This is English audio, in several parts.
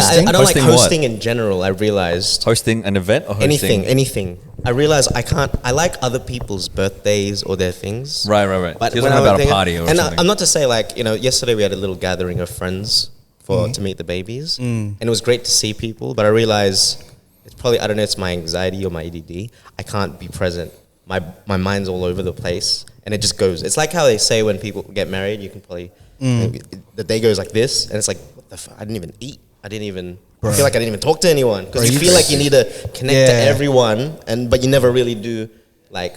Hosting? I don't Hosting like what? hosting in general. I realized Hosting an event or hosting? anything. I realized I can't. I like other people's birthdays or their things. Right. But You're when talking I about was a party or and something. I'm not to say like, yesterday we had a little gathering of friends to meet the babies, and it was great to see people. But I realized it's probably, I don't know, it's my anxiety or my ADD. I can't be present. My mind's all over the place, and it just goes. It's like how they say when people get married, you can probably the day goes like this, and it's like, what the fuck? I didn't even eat. I feel like I didn't even talk to anyone because you feel like you need to connect to everyone, but you never really do like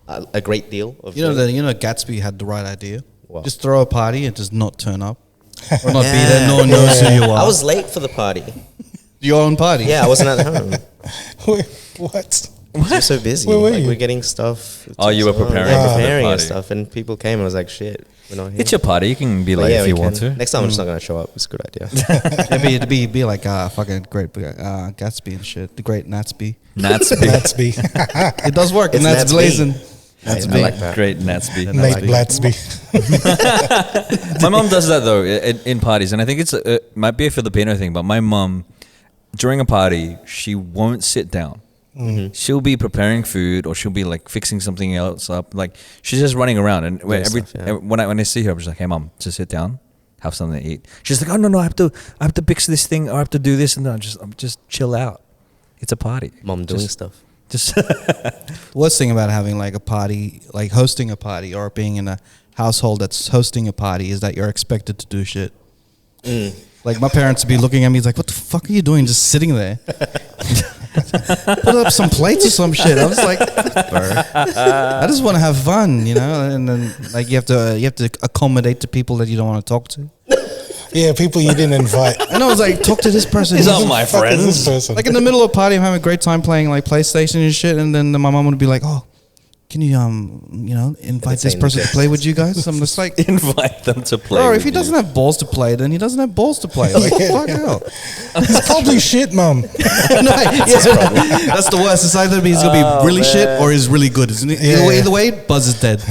a great deal of. Gatsby had the right idea. What? Just throw a party and just not turn up or not be there. No one knows who you are. I was late for the party. Your own party. Yeah, I wasn't at home. Wait, what? We're so busy. Where were like you? we're getting stuff. Oh, you were preparing Yeah, for the preparing and party. stuff, and people came. and I was like, shit, we're not here. It's your party. You can be But late yeah, if we you can. want to. Next time, I'm just not gonna show up. It's a good idea. It'd be like fucking great Gatsby and shit. The great Natsby. Natsby. It does work. It's And that's Natsby. blazing. I like that. Great Natsby. Nate Blatsby. My mom does that though in parties, and I think it might be a Filipino thing. But my mom, during a party, she won't sit down. Mm-hmm. She'll be preparing food, or she'll be like fixing something else up. Like she's just running around. And when I see her, I'm just like, "Hey, mom, just sit down, have something to eat." She's like, "Oh no, I have to fix this thing, or I have to do this," and I'm just chill out. It's a party. Mom doing stuff. Just The worst thing about having like a party, like hosting a party or being in a household that's hosting a party is that you're expected to do shit. Like my parents would be looking at me like, what the fuck are you doing just sitting there? Put up some plates or some shit. I was like, bro, I just want to have fun, and then like you have to accommodate to people that you don't want to talk to. Yeah, people you didn't invite. And I was like, talk to this person. These aren't my Fuck is this friends. person? Like in the middle of a party, I'm having a great time playing like PlayStation and shit, and then my mom would be like, "Oh, can you invite this person to play with you guys?" I'm just like, invite them to play. bro, with if he you. doesn't have balls to play, then he doesn't have balls to play. Like, fuck hell. It's probably shit, mum. That's the worst. It's either he's gonna be really shit or he's really good. Either way, Buzz is dead.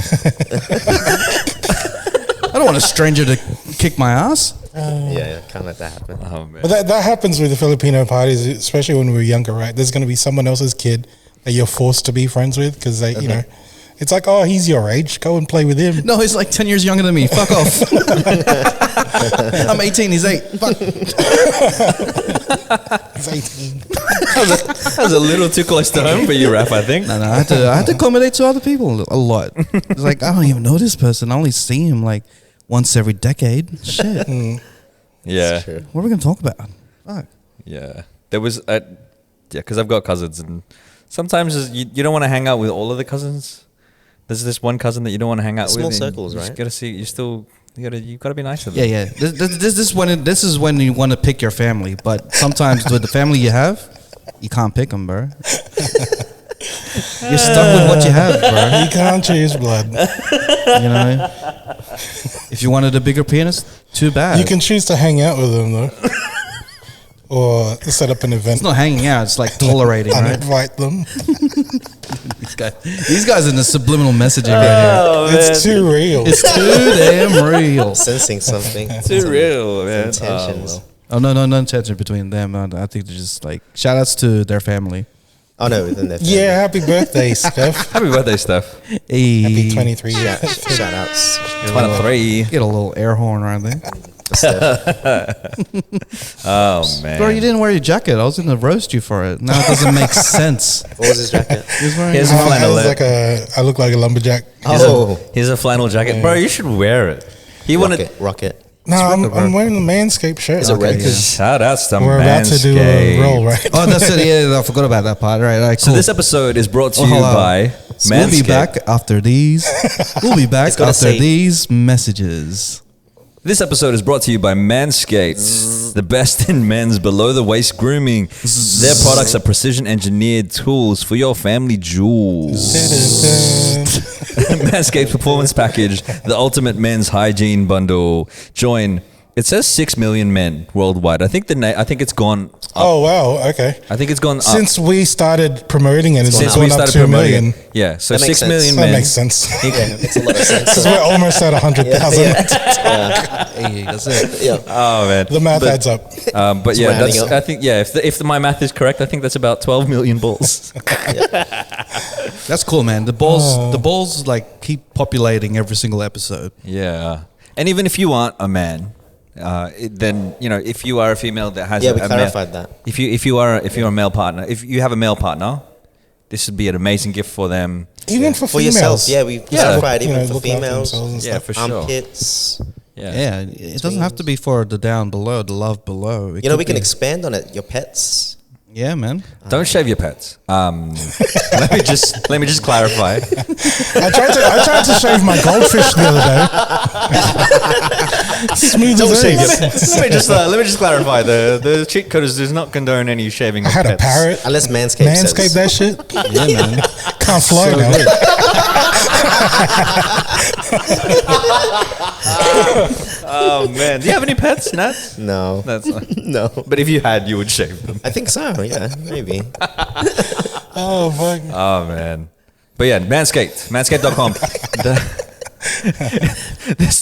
I don't want a stranger to kick my ass. Yeah, can't let that happen. Oh man. But that happens with the Filipino parties, especially when we were younger, right? There's going to be someone else's kid that you're forced to be friends with because they, it's like, oh, he's your age. Go and play with him. No, he's like 10 years younger than me. Fuck off. I'm 18. He's 8. Fuck. He's 18. That was a little too close to home for you, Raph, I think. No, I had to accommodate to other people a lot. It's like, I don't even know this person. I only see him like once every decade. Shit. Yeah. What are we going to talk about? Fuck. Yeah. There was, because I've got cousins, and sometimes you don't want to hang out with all of the cousins. There's this one cousin that you don't want to hang out with. Small circles, you right? Just gotta see. You gotta be nice to them. Yeah. This is when you want to pick your family, but sometimes with the family you have, you can't pick them, bro. You're stuck with what you have, bro. You can't choose blood. If you wanted a bigger penis, too bad. You can choose to hang out with them, though. Or set up an event. It's not hanging out. It's like tolerating, and right? invite them. These guys are in the subliminal messaging right here. It's too real. It's too damn real. Sensing something. Too real, man. Intentions. Oh, no tension between them. I think they're just like, shout outs to their family. Oh no, within their family. Yeah, happy birthday, Steph. Happy birthday, Steph. Hey. Happy 23 Shout years. outs. 23. Get a little air horn right there. Oh man. Bro, you didn't wear your jacket. I was going to roast you for it. Now it doesn't make sense. What was his jacket? He was wearing Here's a- a flannel. I look like a lumberjack. Here's a flannel jacket. Bro, you should wear it. He wanted. Rocket. No, I'm wearing the Manscaped shirt. Is it red? Shout outs to We're about to do a roll, right? Oh, that's it. Yeah, I forgot about that part. All right, So cool. this episode is brought to you hold on. by We'll be Manscaped. back after these. We'll be back gotta after say- these messages. This episode is brought to you by Manscaped, the best in men's below-the-waist grooming. Their products are precision-engineered tools for your family jewels. Manscaped Performance Package, the ultimate men's hygiene bundle. Join It says 6 million men worldwide. I think I think it's gone up. Oh wow, okay. I think it's gone up. Since we started promoting it, it's Since gone we up started to a promoting million. it. Yeah, so That makes 6 million sense. That men. makes sense. Yeah, makes a lot of sense. Because we're almost at 100,000. Hey, that's it. Yeah. Oh man. The math adds up. But yeah, we're adding that's, up. I think if my math is correct, I think that's about 12 million balls. That's cool, man. The balls like keep populating every single episode. Yeah, and even if you aren't a man, then if you are a female that has Yeah, a we male, clarified that. If you're a male partner, if you have a male partner, this would be an amazing gift for them. Even for For females. yourself, yeah, we clarified You know, even for look after females. themselves and Yeah, stuff. for sure. Armpits. Yeah, it doesn't have to be for the down below, the love below. It You know, could we can be- expand on it. Your pets. Yeah, man. Don't shave your pets. Let me just clarify. I tried to shave my goldfish the other day. Smooth as eggs. Let me just clarify. The cheat coders does not condone any shaving. I of had a pets. parrot. Unless Manscaped Manscape says. that shit. Yeah, man. Can't fly now. Oh man, do you have any pets, Nat? No. That's No. but if you had, you would shave them. I think so, yeah, maybe. Oh fuck. Oh man, but yeah, Manscaped, Manscaped.com.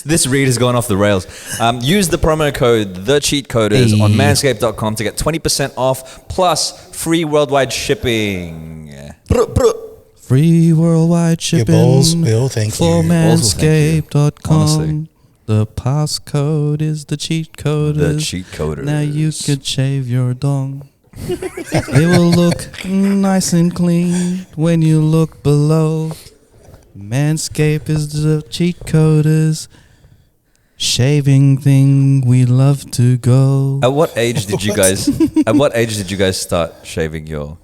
This read has gone off the rails. Use the promo code TheCheatCoders on Hey. Manscaped.com to get 20% off plus free worldwide shipping. Free worldwide Your shipping. balls will thank for you. Balls will thank you. manscaped.com. Honestly. The passcode is the cheat coders. The cheat coders. Now you could shave your dong. It will look nice and clean when you look below. Manscaped is the cheat coders. Shaving thing we love to go. At what age did you guys? At what age did you guys start shaving your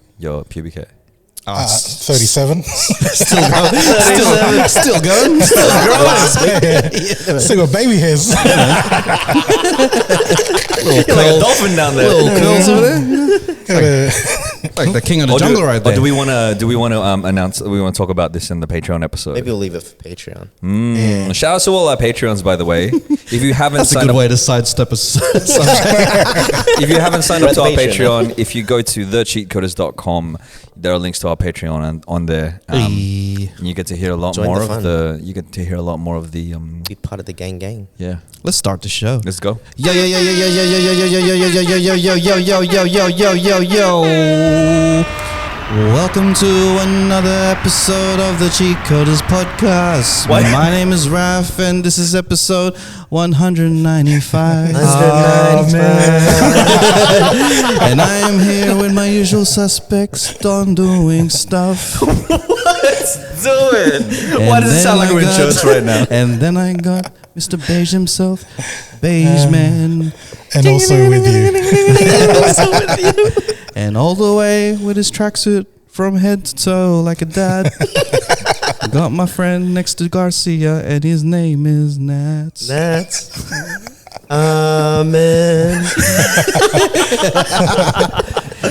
pubic hair? 37. Still going. Still going. Still got baby hairs. You're like a dolphin down there. Little curls over there. Like the king of the jungle right there. Or do we want to announce? We want to talk about this in the Patreon episode. Maybe we'll leave it for Patreon. Shout out to all our Patreons, by the way. If you haven't That's a signed good up, way to sidestep a subject. if you haven't signed up to our Reservation, Patreon, if you go to thecheatcoders.com, there are links to our Patreon on there. And you get to hear a lot Join more the of fun. the. You get to hear a lot more of the. Be part of the gang. Yeah. Let's start the show. Let's go. Yo yo yo yo yo yo yo yo yo yo yo yo yo yo yo yo yo yo yo yo. Welcome to another episode of the Cheatcoders podcast. What? My name is Raf, and this is episode 195. And I am here with my usual suspects, done doing stuff. Let's do it. Why And does it then sound like I we're in got- church right now? And then I got Mr. Beige himself, Beige Man. And also with you. And all the way with his tracksuit from head to toe like a dad. Got my friend next to Garcia, and his name is Nats. That's Amen.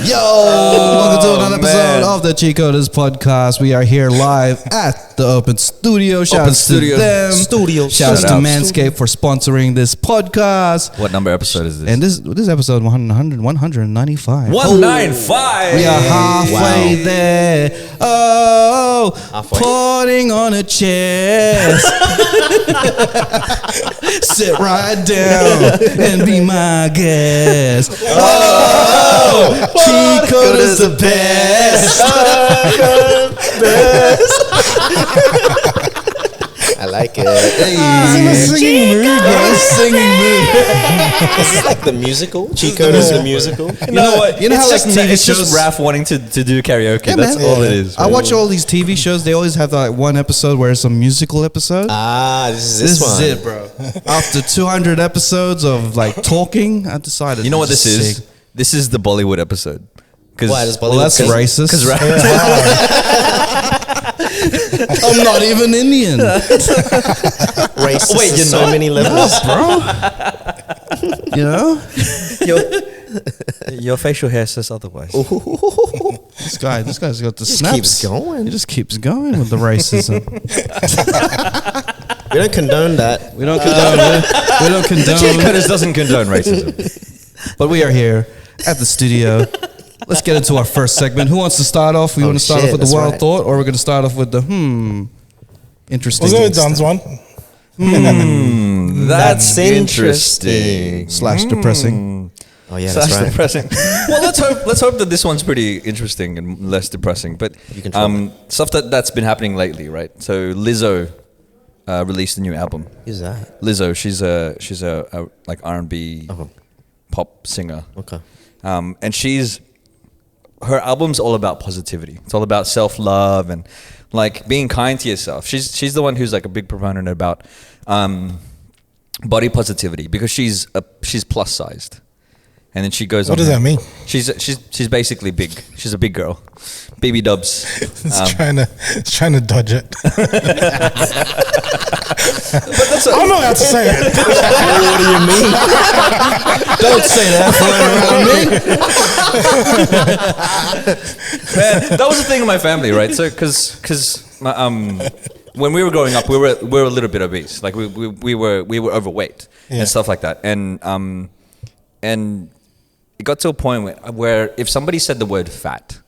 Yo! Welcome to another episode man. of the Cheatcoders podcast. We are here live at the Open Studio. Shout out to Studio. them. Studio. Shout out to Shout out. Manscaped for sponsoring this podcast. What number episode is this? And this episode 195. 195. We are halfway there. Oh, Halfway. putting on a chair. Sit right down and be my guest. Oh, Cheatcoders the best. I like it. Singing mood, bro. Singing mood. This is like the musical. Cheatcoders the musical. You know what? You know it's how, just, like, TV it's just shows- Raph wanting to do karaoke. Yeah, That's man. all it is. I watch all these TV shows. They always have like one episode where it's a musical episode. This is This one. is it, bro. After 200 episodes of like talking, I decided. You know to what this just is? sing. This is the Bollywood episode. Why does Well, Bollywood? that's racist. Because I'm not even Indian, Racist. Wait, you're so not? many levels. bro. You know, your facial hair says otherwise. this guy's got the Just snaps. keeps going. He just keeps going with the racism. We don't condone that. We don't condone. We don't condone. Cheatcoders doesn't condone racism. But we are here at the studio. Let's get into our first segment. Who wants to start off? We want to start off with the wild thought, or we're going to start off with the interesting. We'll go with Don's one. That's interesting. / depressing. Oh yeah, that's right. Depressing. Well, let's hope that this one's pretty interesting and less depressing. But You can try. stuff that's been happening lately, right? So Lizzo released a new album. Who's that? Lizzo, she's a like R&B pop singer. Okay. And her album's all about positivity. It's all about self-love and like being kind to yourself. She's the one who's like a big proponent about body positivity because she's plus sized. And then she goes on. What does that mean? She's basically big. She's a big girl. Baby dubs. It's trying to dodge it. I'm not allowed to say it. What do you mean? Don't say that Man, that was the thing in my family, right? So, because when we were growing up, we were a little bit obese, like we were overweight and stuff like that, and it got to a point where if somebody said the word fat,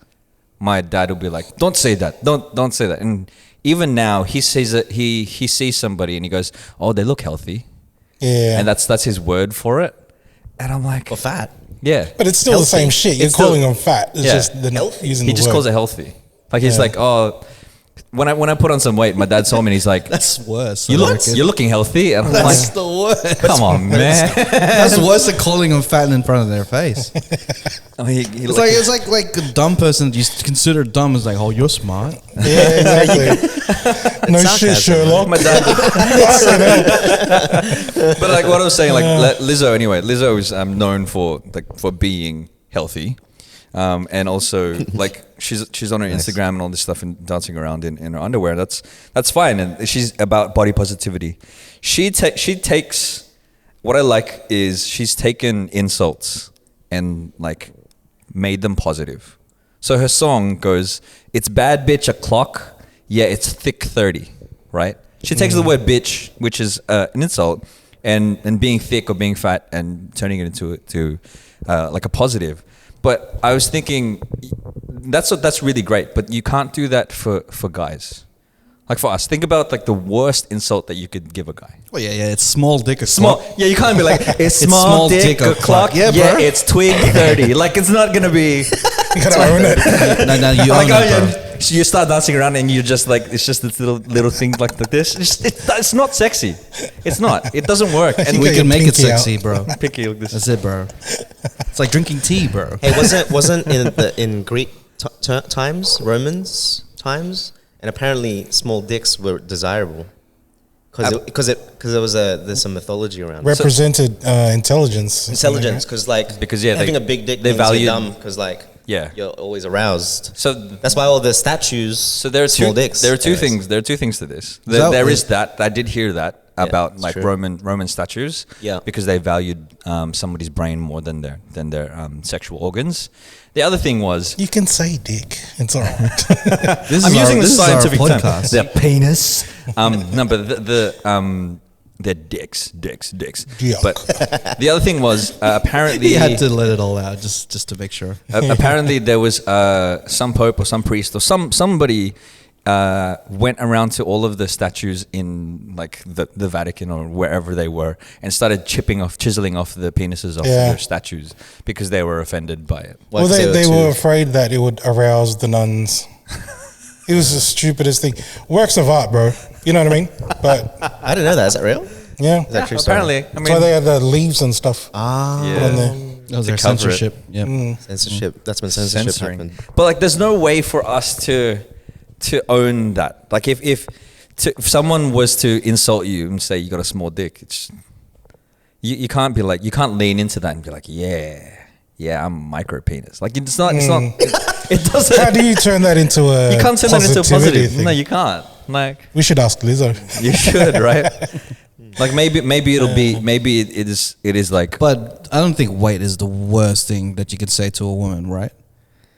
my dad would be like, "Don't say that, don't say that," and even now he says it. He sees somebody and he goes, "Oh, they look healthy," and that's his word for it, and I'm like, For fat. yeah, But it's still the same shit. You're calling them fat. It's just they're not using he the just word. calls it healthy. Like he's like, oh, when I put on some weight, my dad saw me and he's like, That's worse. you're looking healthy, and I'm That's like, the worst. come on, man. That's worse than calling them fat in front of their face. I mean, It's like a dumb person that you consider dumb is like, oh, you're smart. Yeah, exactly. No shit, sarcasm, Sherlock. my dad. But like what I was saying, like Lizzo. Anyway, Lizzo is known for being healthy, and also like she's on her Instagram and all this stuff and dancing around in her underwear. That's fine, and she's about body positivity. She takes what I like is she's taken insults and like made them positive. So her song goes, "It's bad bitch o'clock, yeah, it's thick 30," right? She takes the word bitch, which is an insult, and being thick or being fat and turning it into like a positive. But I was thinking that's really great, but you can't do that for guys. Like for us, think about like the worst insult that you could give a guy. Well, yeah, it's small dick o'clock. Small, yeah, you can't be like it's small dick o'clock. Yeah, bro. Yeah, it's twig 30. Like it's not gonna be. You gotta own it. No, you Like own it, bro. so you start dancing around and you're just like it's just this little thing like this. It's not sexy. It's not. It doesn't work. And We got can your make it pinky out. sexy, bro. picky like this. That's it, bro. It's like drinking tea, bro. Hey, wasn't in Greek times, Romans times, and apparently small dicks were desirable because there's some mythology around it. Represented intelligence. Intelligence, because having a big dick they means value you're dumb because you're always aroused. So That's why all the statues. So there are small two dicks. There are two Anyways. things. There are two things to this. that- There is that. I did hear that about it's like true. Roman statues. Yeah. Because they valued somebody's brain more than their sexual organs. The other thing was You can say dick. It's all right. I'm using the this is our scientific term. podcast. Their penis. No, but they're dicks. Yeah. But the other thing was apparently He had to let it all out just to make sure. apparently there was some pope or some priest or somebody went around to all of the statues in like the Vatican or wherever they were and started chiseling off the penises of their statues because they were offended by it. Well, they were afraid that it would arouse the nuns. It was the stupidest thing. Works of art, bro. You know what I mean? But I didn't know that. Is that real? yeah. Is that true? Story? Apparently, I That's why mean, they had the leaves and stuff put on there. That was their cover it. censorship. Yeah. Censorship. That's when censorship censoring. happened. But like, there's no way for us to own that. Like, if someone was to insult you and say you got a small dick, it's you can't be like, you can't lean into that and be like, yeah, I'm micro penis. Like it's not. It doesn't. How do you turn that into a You can't turn that into a positivity positive. thing? No, you can't. Like We should ask Lizzo. you should, right? Like maybe it'll be it is like But I don't think weight is the worst thing that you could say to a woman, right?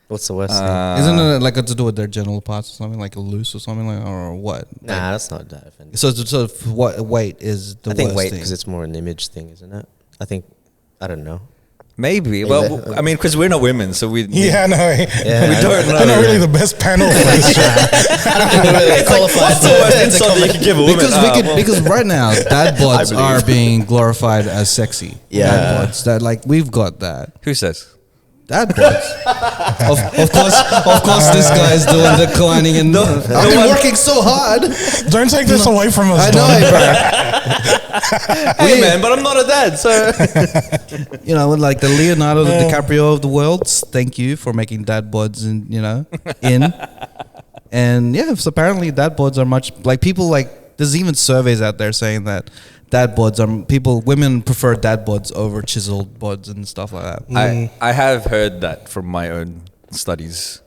What's the worst thing? Isn't it like to do with their genital parts or something, like a loose or something, like, or what? Nah, that's not that offensive. So what weight is the I think worst weight thing? because it's more an image thing, isn't it? I don't know. Maybe. Is Well, it? I mean, because we're not women, so we Yeah, no. Yeah, we don't know. I'm not really the best panel for this shit. What's the worst insult that you can give a woman? Because right now dad bods are being glorified as sexy. Yeah. Dad bods, that like we've got that. Who says? Dad bods. of course, this guy's doing the declining and I've been working so hard. Don't take this away from us, I know Don. it, bro. Hey man, but I'm not a dad, so You know, like the Leonardo DiCaprio of the world. Thank you for making dad bods, and and yeah, so apparently dad bods are much like people like. There's even surveys out there saying that dad bods are women prefer dad bods over chiseled bods and stuff like that. I have heard that from my own studies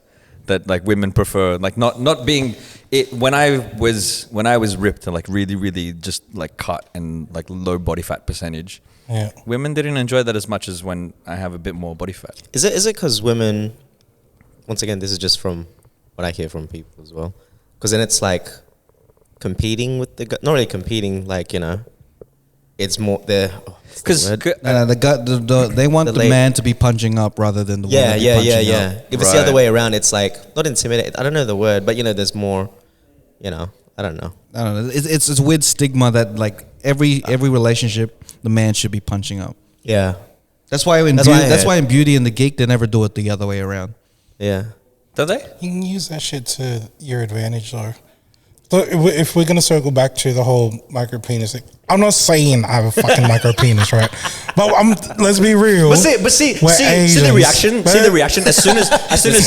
that like women prefer like not being it when I was ripped and like really just like cut and like low body fat percentage. Yeah. Women didn't enjoy that as much as when I have a bit more body fat. Is it because women? Once again, this is just from what I hear from people as well. Because then it's like competing with not really competing, like it's more Because they want the man to be punching up rather than the woman to be punching up. If it's the other way around, it's like not intimidating. I don't know the word, but there's more. I don't know. I don't know. It's a weird stigma that like every relationship the man should be punching up. Yeah. That's why in Beauty and the Geek they never do it the other way around. Yeah. do they? You can use that shit to your advantage, though. So if we're gonna circle back to the whole micro penis thing, I'm not saying I have a fucking micro penis, right? But let's be real. See the reaction. See the reaction as soon as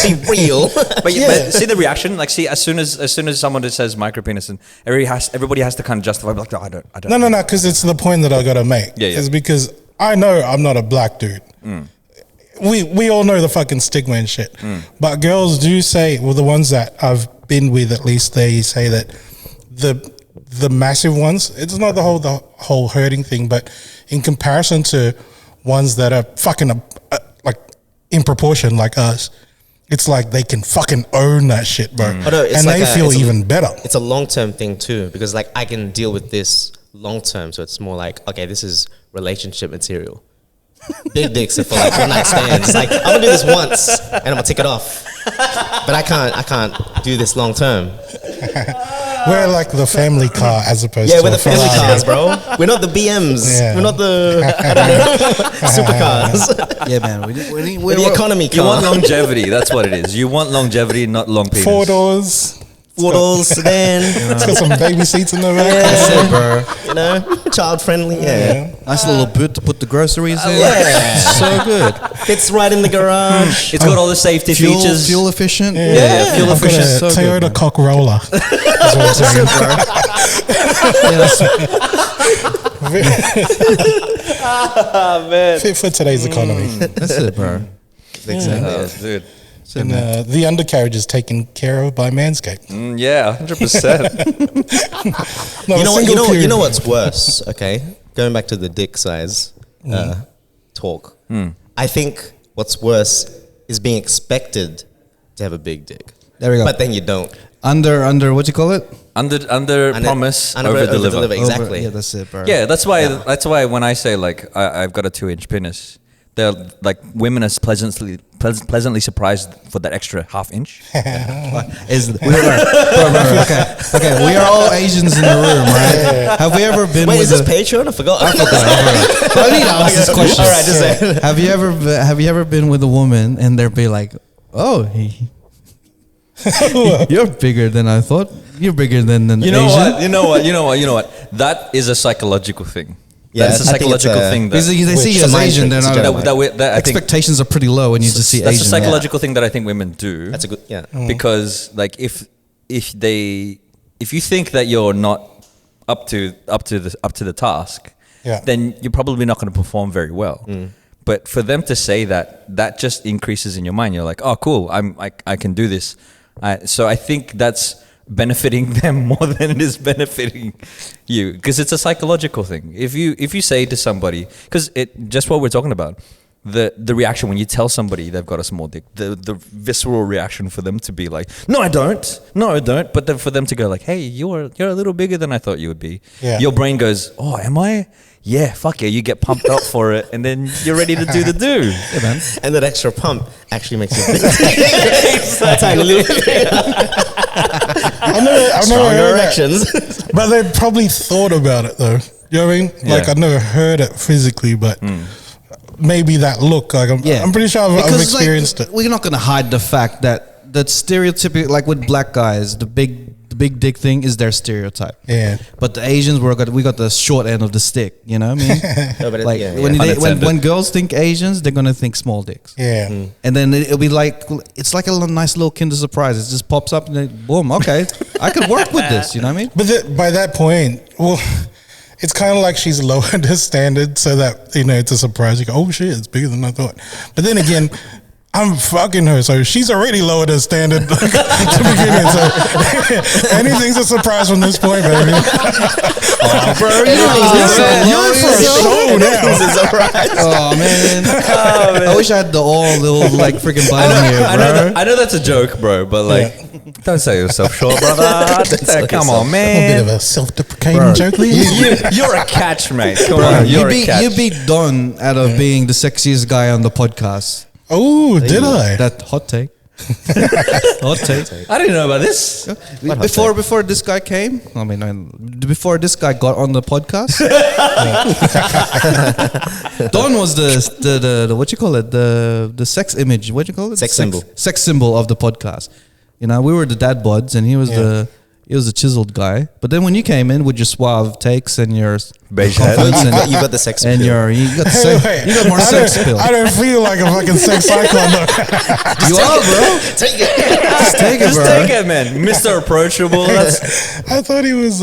Be real. But see the reaction. Like see as soon as someone just says micro penis and everybody has to kind of justify like, no, I don't. No, because it's the point that I gotta make. Yeah. It's because I know I'm not a black dude. We all know the fucking stigma and shit. But girls do say, well, the ones that I've been with, at least they say that the massive ones, it's not the whole hurting thing, but in comparison to ones that are fucking like in proportion like us, it's like they can fucking own that shit, bro. And they feel even better. It's a long-term thing too, because like I can deal with this long-term, so it's more like, okay, this is relationship material. Big dicks are for like one night stands. Like I'm gonna do this once and I'm gonna take it off, but I can't do this long term. We're like the family car as opposed to we're the family cars, bro. We're not the BMs. Yeah. We're not the supercars. Yeah, man. We're the economy car. You want longevity. That's what it is. You want longevity, not long penis. 4 doors. 4-door sedan. It's got some baby seats in the back. That's it, bro. Child friendly. Yeah. Nice little boot to put the groceries in. Yeah. So good. Fits right in the garage. It's got all the safety features. Fuel efficient. Yeah. Fuel I've got efficient. a So Toyota good, cock roller. That's what I'm saying. Fit for today's economy. That's it, bro. Exactly. Dude. And the undercarriage is taken care of by Manscaped. Yeah, 100%. You know what's worse? Okay, going back to the dick size talk. I think what's worse is being expected to have a big dick. There we go. But then you don't. Under what you call it? Under promise, over deliver. Exactly. Yeah, that's it, bro. Yeah, that's why when I say like I've got a 2-inch penis, they're like women are pleasantly surprised for that extra half-inch. Okay, we are all Asians in the room, right? Have we ever been? Wait, is this Patreon? I forgot. I need to ask this question. All right, just say. Have you ever been with a woman and they'll be like, "Oh, you're bigger than I thought. You're bigger than an Asian." You know what? That is a psychological thing. Yeah, that's a psychological thing. Because they see you as Asian, they're not. I think Expectations are pretty low when you just see Asian. that's a psychological thing that I think women do. That's a good, Because like if you think that you're not up to the task, then you're probably not going to perform very well. But for them to say that just increases in your mind. You're like, oh, cool, I can do this. So I think that's benefiting them more than it is benefiting you, because it's a psychological thing. If you say to somebody, because it just what we're talking about, the reaction when you tell somebody they've got a small dick, the visceral reaction for them to be like, no, I don't, but then for them to go like, hey, you're a little bigger than I thought you would be. Yeah. Your brain goes, oh, am I? Yeah, fuck yeah. You get pumped up for it, and then you're ready to do the do. Yeah, man. And that extra pump actually makes you a tiny little bit. I've never Stronger heard that. erections. But they probably thought about it though. You know what I mean? Like Yeah. I've never heard it physically, but maybe that look. Like I'm pretty sure I've Because, experienced like, it. We're not gonna hide the fact that stereotypical, like with black guys, the big dick thing is their stereotype. Yeah. But the Asians we got the short end of the stick. You know what I mean? No, but Like yeah, when, yeah. when girls think Asians, they're gonna think small dicks. Yeah. And then it'll be like, it's like a nice little Kinder Surprise. It just pops up and then, boom, okay, I could work with this. You know what I mean? But by that point, well, it's kind of like she's lowered her standard so that, you know, it's a surprise. You go, oh shit, it's bigger than I thought. But then again, I'm fucking her, so she's already lowered her standard to begin with. So anything's a surprise from this point, baby. Oh, bro, You're for a show now. Oh man. I wish I had the little like freaking button here, bro. I know that's a joke, bro, but like, don't sell yourself short, brother. Come on, A man. bit of a self-deprecating Bro. joke, Lee. You're a catch, mate. Come Bro, on, you you're a catch. beat Don out of being the sexiest guy on the podcast. Oh, did I? That hot take. Hot take. I didn't know about this. Before this guy came, I mean, before this guy got on the podcast, Don was the what you call it, the sex image. What you call it? Sex symbol. Sex symbol of the podcast. You know, we were the dad buds, and he was the chiseled guy. But then when you came in with your suave takes and your Beige confidence head. You got the sex and appeal. you got the Hey, sex, wait. you got more sex appeal. I don't feel like a fucking sex icon though. You are, bro. Take it. Just take it, Just bro. take it, man. Mr. Approachable. That's I thought he was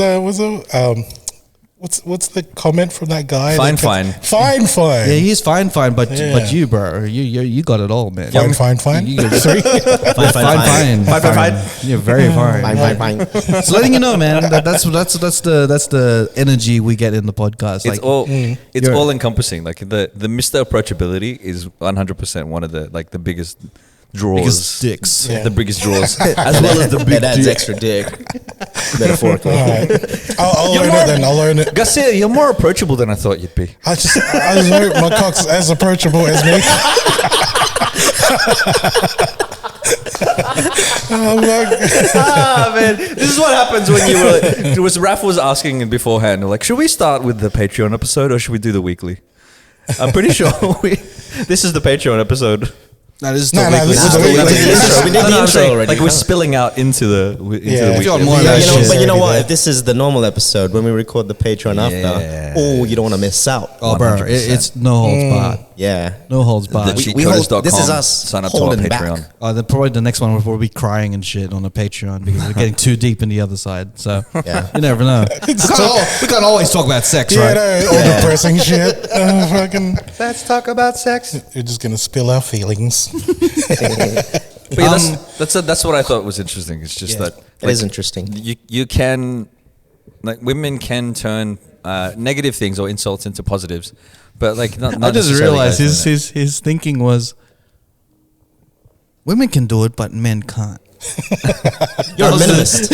what's the comment from that guy? Fine. Yeah, he's fine, but Yeah. you, bro, you got it all, man. Fine. You got Sorry. fine. You're very fine. Fine. Just letting you know, man. That's the energy we get in the podcast. it's Like, it's you're- all encompassing. Like the Mr. Approachability is 100% one of the like the biggest draws. biggest dicks. Yeah. The biggest draws. As well as the big That adds dick. extra dick. Metaphorically. All right. I'll learn it then. I'll learn it. Garcia, you're more approachable than I thought you'd be. I just hope my cock's as approachable as me. Oh my God. Man, this is what happens when you were. It was Raph was asking beforehand, like, should we start with the Patreon episode or should we do the weekly? I'm pretty sure this is the Patreon episode. No, this is No, the weekly. this is the We weekly. did the intro. We did the I'm intro saying, already. like we're spilling out into the Yeah. weekly. If you want more of Yeah, that you know, shit. But you know already what? there. If this is the normal episode, when we record the Patreon Yeah. after, oh, you don't want to miss out. Oh, bro, it's no holds barred. Yeah. No holds barred. The we hold- cheatcoders.com. this is us Sign up to our holding back. Patreon. Probably the next one we'll be crying and shit on the Patreon because we're getting too deep in the other side. So Yeah. you never know. we can't always talk about sex, Yeah, right? no, all depressing shit. Fucking, Let's talk about sex. you're just gonna spill our feelings. But yeah, that's what I thought was interesting. It's just that It is interesting. you can, like, women can turn negative things or insults into positives, but like not I just necessarily realized guys doing his thinking was women can do it, but men can't. You're a minimalist.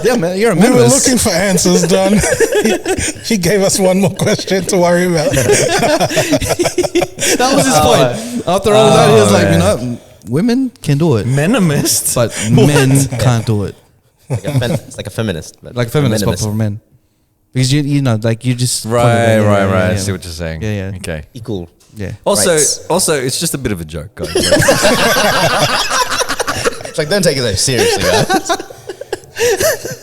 Yeah, man, you're a We were minimalist. looking for answers, Don. He gave us one more question to worry about. That was his point. After all of that, he was like, you know, women can do it, that. Menomist. but men can't do it. It's like a feminist. But Like feminists, but minimalist. for men. Because you know, like you just Right. Yeah, I yeah. see what you're saying. Yeah. Okay. Equal. Yeah. Also, Rights. it's just a bit of a joke, guys. It's like, don't take it so seriously, guys.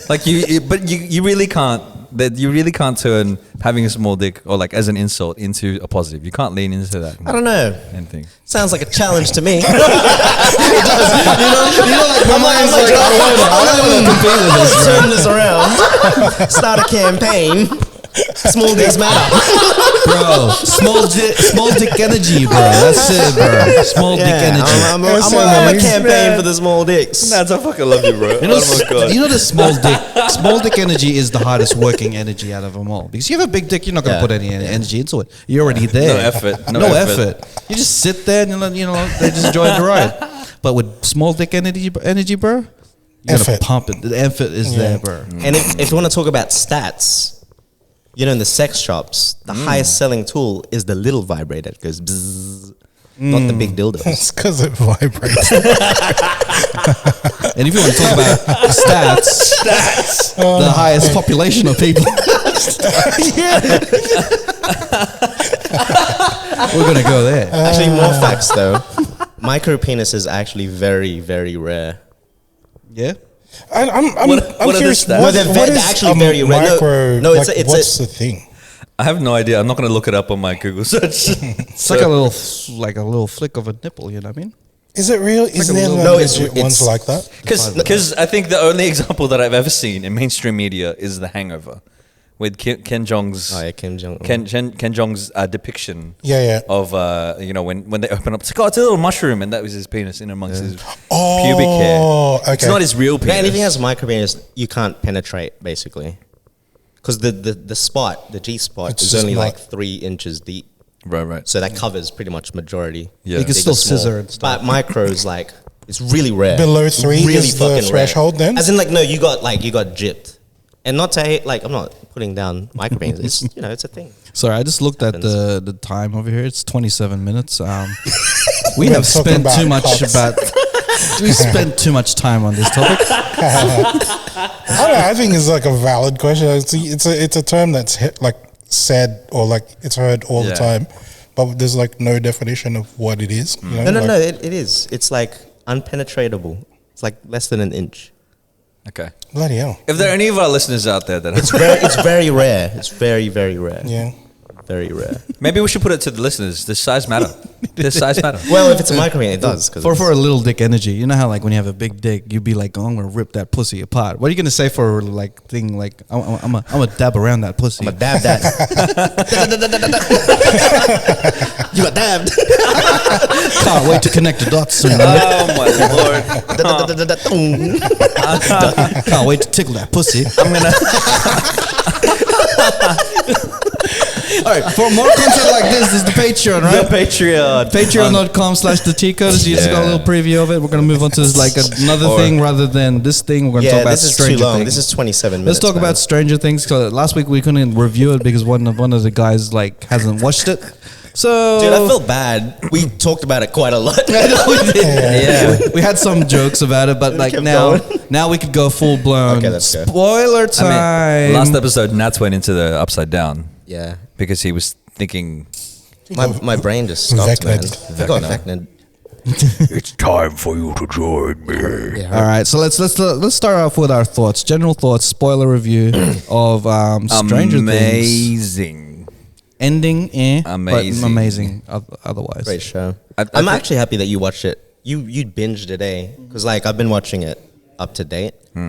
Like but you really can't. That you really can't turn having a small dick or like as an insult into a positive. You can't lean into that. I don't know. Anything. Sounds like a challenge to me. You know, like my mind's like, I don't want to compete with this. Turn this around. Start a campaign. Small dicks matter. Bro, small dick energy, bro. That's it, bro. Small dick energy. I'm a campaign for the small dicks. Nah, I fucking love you, bro. You know, the small dick energy is the hardest working energy out of them all. Because you have a big dick, you're not gonna put any energy into it. You're already there. No effort. No effort. You just sit there and they just enjoy the ride. But with small dick energy, bro, you gotta pump it. The effort is there, bro. And if you want to talk about stats, in the sex shops, the highest selling tool is the little vibrator. It goes bzzz, not the big dildo. It's because it vibrates. And if you want to talk about stats, the highest population of people. We're gonna go there. Actually, more facts though. Micro penis is actually very, very rare. Yeah. I'm What are the curious. stats? What, No, they're what is actually a very rare. micro? No, it's like, a- what's the thing? I have no idea. I'm not going to look it up on my Google search. It's like a little flick of a nipple. You know what I mean? Is it real? Is there No, it's- legit ones it's- like that? Because I think the only example that I've ever seen in mainstream media is The Hangover, with Ken Jeong's Kim Jong. Ken Jeong's depiction Yeah. of when they open up, it's like, it's a little mushroom, and that was his penis in amongst his Oh, pubic hair. okay. It's not his real penis. Anything has micro penis, you can't penetrate basically, because the spot, the G spot, It's is just only not- like 3 inches deep. Right. So that covers pretty much majority. Yeah. You can Big still or small. scissor and stuff. But micros, like, it's really rare. Below 3 is the fucking threshold rare. then? As in, like, no, you got gypped. And not to hate, like, I'm not putting down micro penis. It's, it's a thing. Sorry, I just looked at Happens. the time over here. It's 27 minutes. We We've have been talking spent too about much cocks. we spent too much time on this topic. I don't know, I think it's like a valid question. It's a term that's said or like it's heard all the Yeah. time, but there's like no definition of what it is. You know? No, like, it is. It's like unpenetratable. It's like less than an inch. Okay. Bloody hell. If there are any of our listeners out there that It's very rare. It's very, very rare. Yeah. Very rare. maybe we should put it to the listeners. Does size matter? Does size matter? Well, if it's a micro penis, it does. Cause For it's- a little dick energy, you know how like when you have a big dick, you'd be like, "Oh, I'm gonna rip that pussy apart." What are you gonna say for like thing like I'm a dab around that pussy? I'm a dab that. You got dabbed. Can't wait to connect the dots soon. Oh my lord! Can't wait to tickle that pussy. I'm gonna. All right, for more content like this is the Patreon, right? The Patreon. Patreon.com/the Cheatcoders. You just got a little preview of it. We're gonna move on to like another thing rather than this thing. We're gonna talk Yeah, about this is too Stranger long. Things. This is 27 minutes. Let's talk man. about Stranger Things. Cause last week we couldn't review it because one of the guys like hasn't watched it. So Dude, I feel bad. We talked about it quite a lot. Yeah. we had some jokes about it, but like kept now going. now we could go full blown Okay, let's go. spoiler time. last episode, Nats went into the upside down Yeah. because he was thinking. My brain just stopped, man. Vecnid. I got Vecnid. It's time for you to join me. All right, so let's start off with our thoughts, general thoughts, spoiler review of Stranger Things. Amazing. Ending, Amazing. but amazing otherwise. Great show. I I'm think- actually happy that you watched it. You binged today because like I've been watching it up to date. I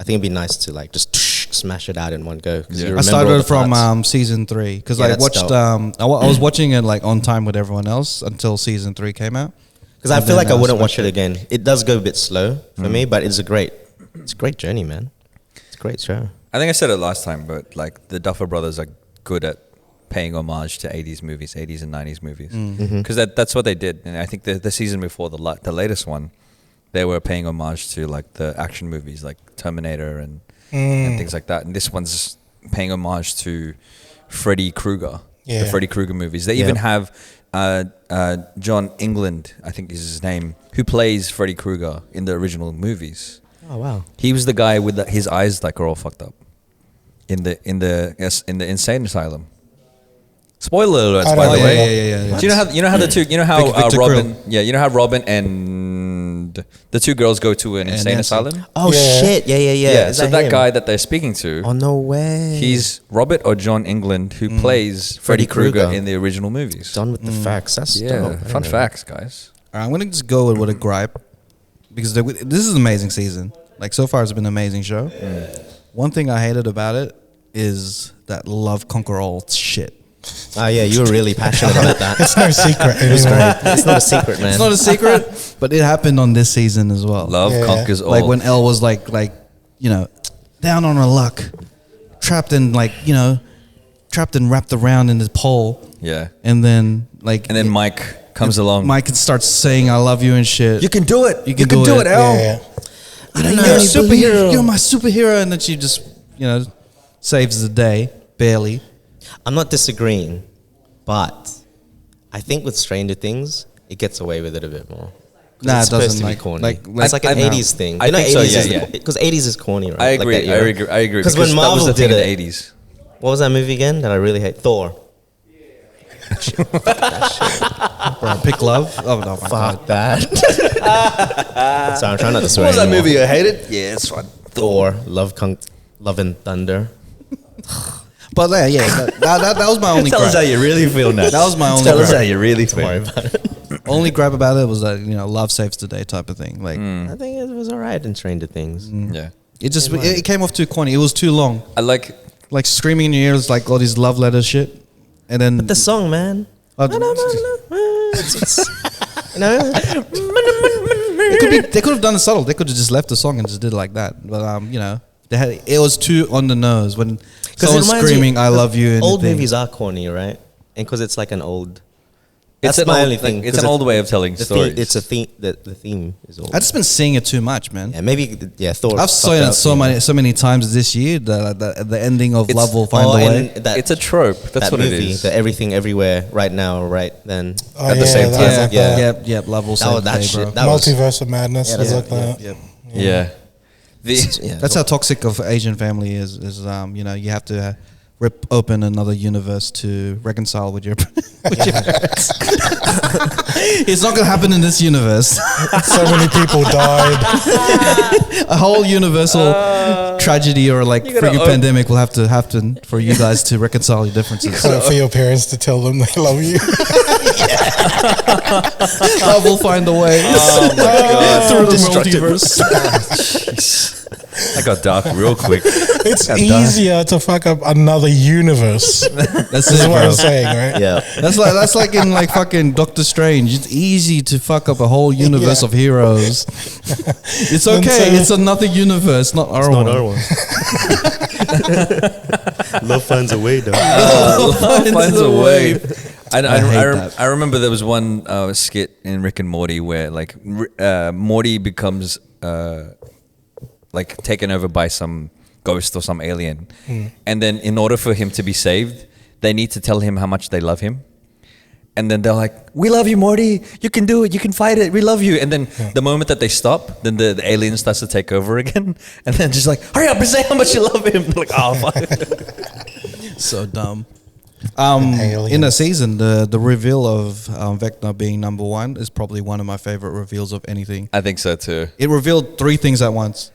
think it'd be nice to like just smash it out in one go. 'Cause you I remember all started the from parts. season 3 because Yeah, I that's watched. dope. I was watching it like on time with everyone else until season 3 came out. Because I And feel then like I wouldn't smashed watch it again. It does go a bit slow for me, but it's a great journey, man. It's a great show. I think I said it last time, but like the Duffer Brothers are good at paying homage to 80s movies, 80s and 90s movies, because that's what they did. And I think the season before the latest one, they were paying homage to like the action movies like Terminator and things like that. And this one's paying homage to Freddy Krueger, Yeah. the Freddy Krueger movies. They Yeah. even have John England, I think is his name, who plays Freddy Krueger in the original movies. Oh wow. He was the guy with his eyes like are all fucked up in the insane asylum. Spoiler alerts, I by don't the know. way. Yeah. Do you know how the two how Victor Robin Krill. you know how Robin and the two girls go to an insane Nancy. asylum? Oh Yeah. shit! Yeah. Is So that him? guy that they're speaking to, Oh no way. he's Robert or John England who plays Freddy Krueger Krueger. in the original movies. done with the facts. That's Yeah, dope. I fun didn't know. facts, guys. All right, I'm gonna just go with a gripe because this is an amazing season. Like so far, it's been an amazing show. One thing I hated about it is that love conquer all shit. Oh yeah, you were really passionate about that. It's no secret anymore. It's not a secret, man. It's not a secret, but it happened on this season as well. Love conquers all. Like when Elle was like down on her luck, trapped and wrapped around in the pole. Yeah. And then Mike comes along. Mike starts saying "I love you" and shit. You can do it. You can do it, Elle. Yeah. I don't You're know. a superhero. You're my superhero, and then she just saves the day barely. I'm not disagreeing, but I think with Stranger Things, it gets away with it a bit more. Nah, it's it doesn't. supposed to be Like, corny. like, It's like an I- 80s thing. I think so, yeah. Because 80s is corny, right? I Like agree. that era. I agree. Because when that was Marvel the thing did in it, the 80s. what was that movie again that I really hate? Thor. Bro, pick love. Oh no, my God. Fuck that. Sorry, I'm trying not to swear. What was that anymore. movie I hated? Yeah, it's fun. Thor, Love and Thunder. But that was my only. Tell us how gripe. you really feel now. That was my only. Tell us gripe. how you really Don't worry feel. about it. Only gripe about it was that love saves the day type of thing. Like I think it was alright in Stranger Things. Yeah. it came off too corny. It was too long. I like. Like screaming in your ears, like all these love letter shit, and then The song, man. Oh, they could have done it subtle. They could have just left the song and just did it like that. But it was too on the nose when someone's screaming "I love you." And Old the thing. movies are corny, right? And because it's like an old. It's That's an my old, only thing. It's an old way of telling stories. It's a theme. The theme is old. I just been seeing it too much, man. Yeah, maybe. Yeah, Thor. I've seen it so many times this year. The ending of It's- love will find a way. It's a trope. That's that what movie, it is. The everything everywhere right now, right then Oh, at the yeah, same that- time. Yeah, Yeah, love will That save was- the that day, shit- bro. that was- Multiverse of Madness. Yeah, Is yeah, like that. Yeah. That's how toxic of Asian family is you have to rip open another universe to reconcile with your with your parents. It's not gonna happen in this universe. So many people died. A whole universal tragedy or like freaking pandemic will have to happen for you guys to reconcile your differences. For your parents to tell them they love you. Love will find a way. Oh my god. Through the Destructive. multiverse. That got dark real quick. It's easier to fuck up another universe. That's Is it, what bro. I'm saying, right? yeah. That's like in like fucking Doctor Strange. It's easy to fuck up a whole universe Yeah. of heroes. It's And okay. so- It's another universe, not our Not one. our one. Love finds a way, though. Finds a way. I hate that. I remember there was one skit in Rick and Morty where like Morty becomes like taken over by some ghost or some alien, and then in order for him to be saved, they need to tell him how much they love him. And then they're like, "We love you, Morty. You can do it. You can fight it. We love you." And then the moment that they stop, then the alien starts to take over again. And then just like, "Hurry up and say how much you love him." They're like, "Oh, fuck." So dumb. Alien. In the season, the reveal of Vecna being number one is probably one of my favorite reveals of anything. I think so too. It revealed three things at once.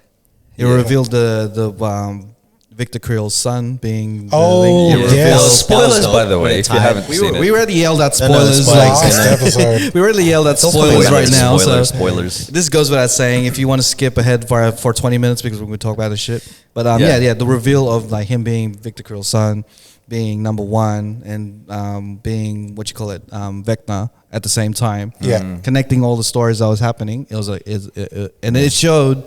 It revealed the Victor Creel's son being. Oh, it yes. revealed- Spoilers, by the When way, it if you tied. haven't seen We it. already yelled at No, no, spoilers. spoilers. like, Last episode. we already yelled at spoilers right now. Spoilers, So spoilers. this goes without saying. If you want to skip ahead for 20 minutes because we're going to talk about this shit. But Yeah. the reveal of like him being Victor Creel's son, being number one, and being Vecna at the same time. Yeah. Connecting all the stories that was happening. It was and it showed.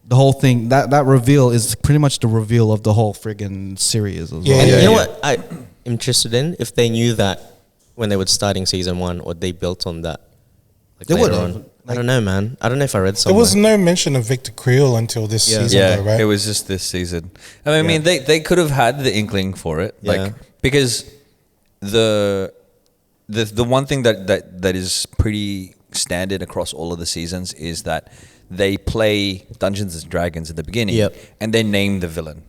The whole thing that reveal is pretty much the reveal of the whole friggin' series as well. Yeah, And yeah, you know what I'm interested in? If they knew that when they were starting season one, or they built on that. Like They later would've. on. I don't know, man. I don't know if I read There somewhere. was no mention of Victor Creel until this Yeah. season, Yeah, though, right? it was just this season. I mean, they could have had the inkling for it, Yeah. like because the one thing that is pretty standard across all of the seasons is that they play Dungeons and Dragons at the beginning, Yep. and they name the villain.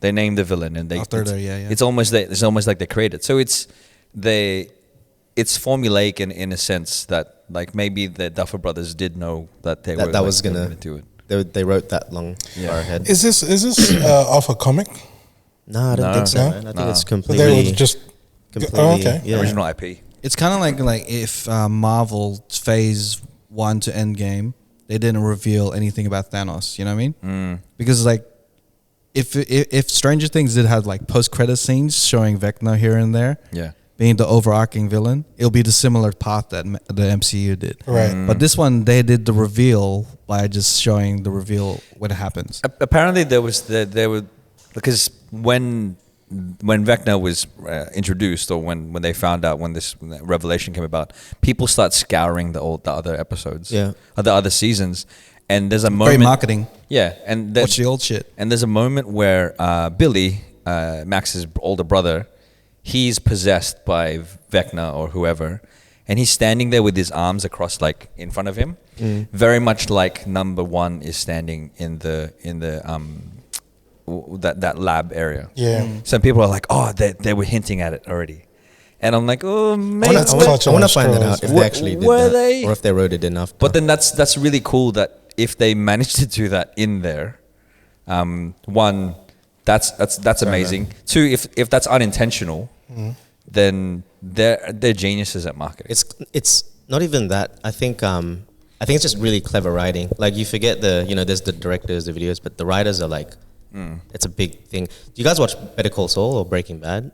They name the villain, and After there, yeah. It's almost like they create it. So it's formulaic in a sense that like maybe the Duffer Brothers did know that they were that was they were gonna do it. They wrote that long far ahead. Is this off a comic? No, I don't No. think so. No? Man. I think it's So completely. they were just completely okay. Yeah. Original IP. It's kind of like if Marvel Phase 1 to Endgame, they didn't reveal anything about Thanos. You know what I mean? Because like if Stranger Things did have like post credit scenes showing Vecna here and there, Yeah. being the overarching villain, it'll be the similar path that the MCU did. Right. But this one, they did the reveal by just showing the reveal when it happens. Apparently, there were because when Vecna was introduced, or when they found out when this revelation came about, people start scouring the other episodes, the other seasons, and there's a moment. Great marketing. Yeah, and Watch the old shit. And there's a moment where Billy, Max's older brother, he's possessed by Vecna or whoever, and he's standing there with his arms across, like in front of him, very much like number one is standing in the that lab area. Yeah. Some people are like, oh, they were hinting at it already, and I'm like, oh, I maybe. want to find that out if they actually did Were that, they? or if they wrote it enough. But then that's really cool that if they managed to do that in there, one, that's amazing. Two, if that's unintentional, then they're geniuses at marketing. It's not even that. I think it's just really clever writing. Like, you forget there's the directors, the videos, but the writers are like, it's a big thing. Do you guys watch Better Call Saul or Breaking Bad?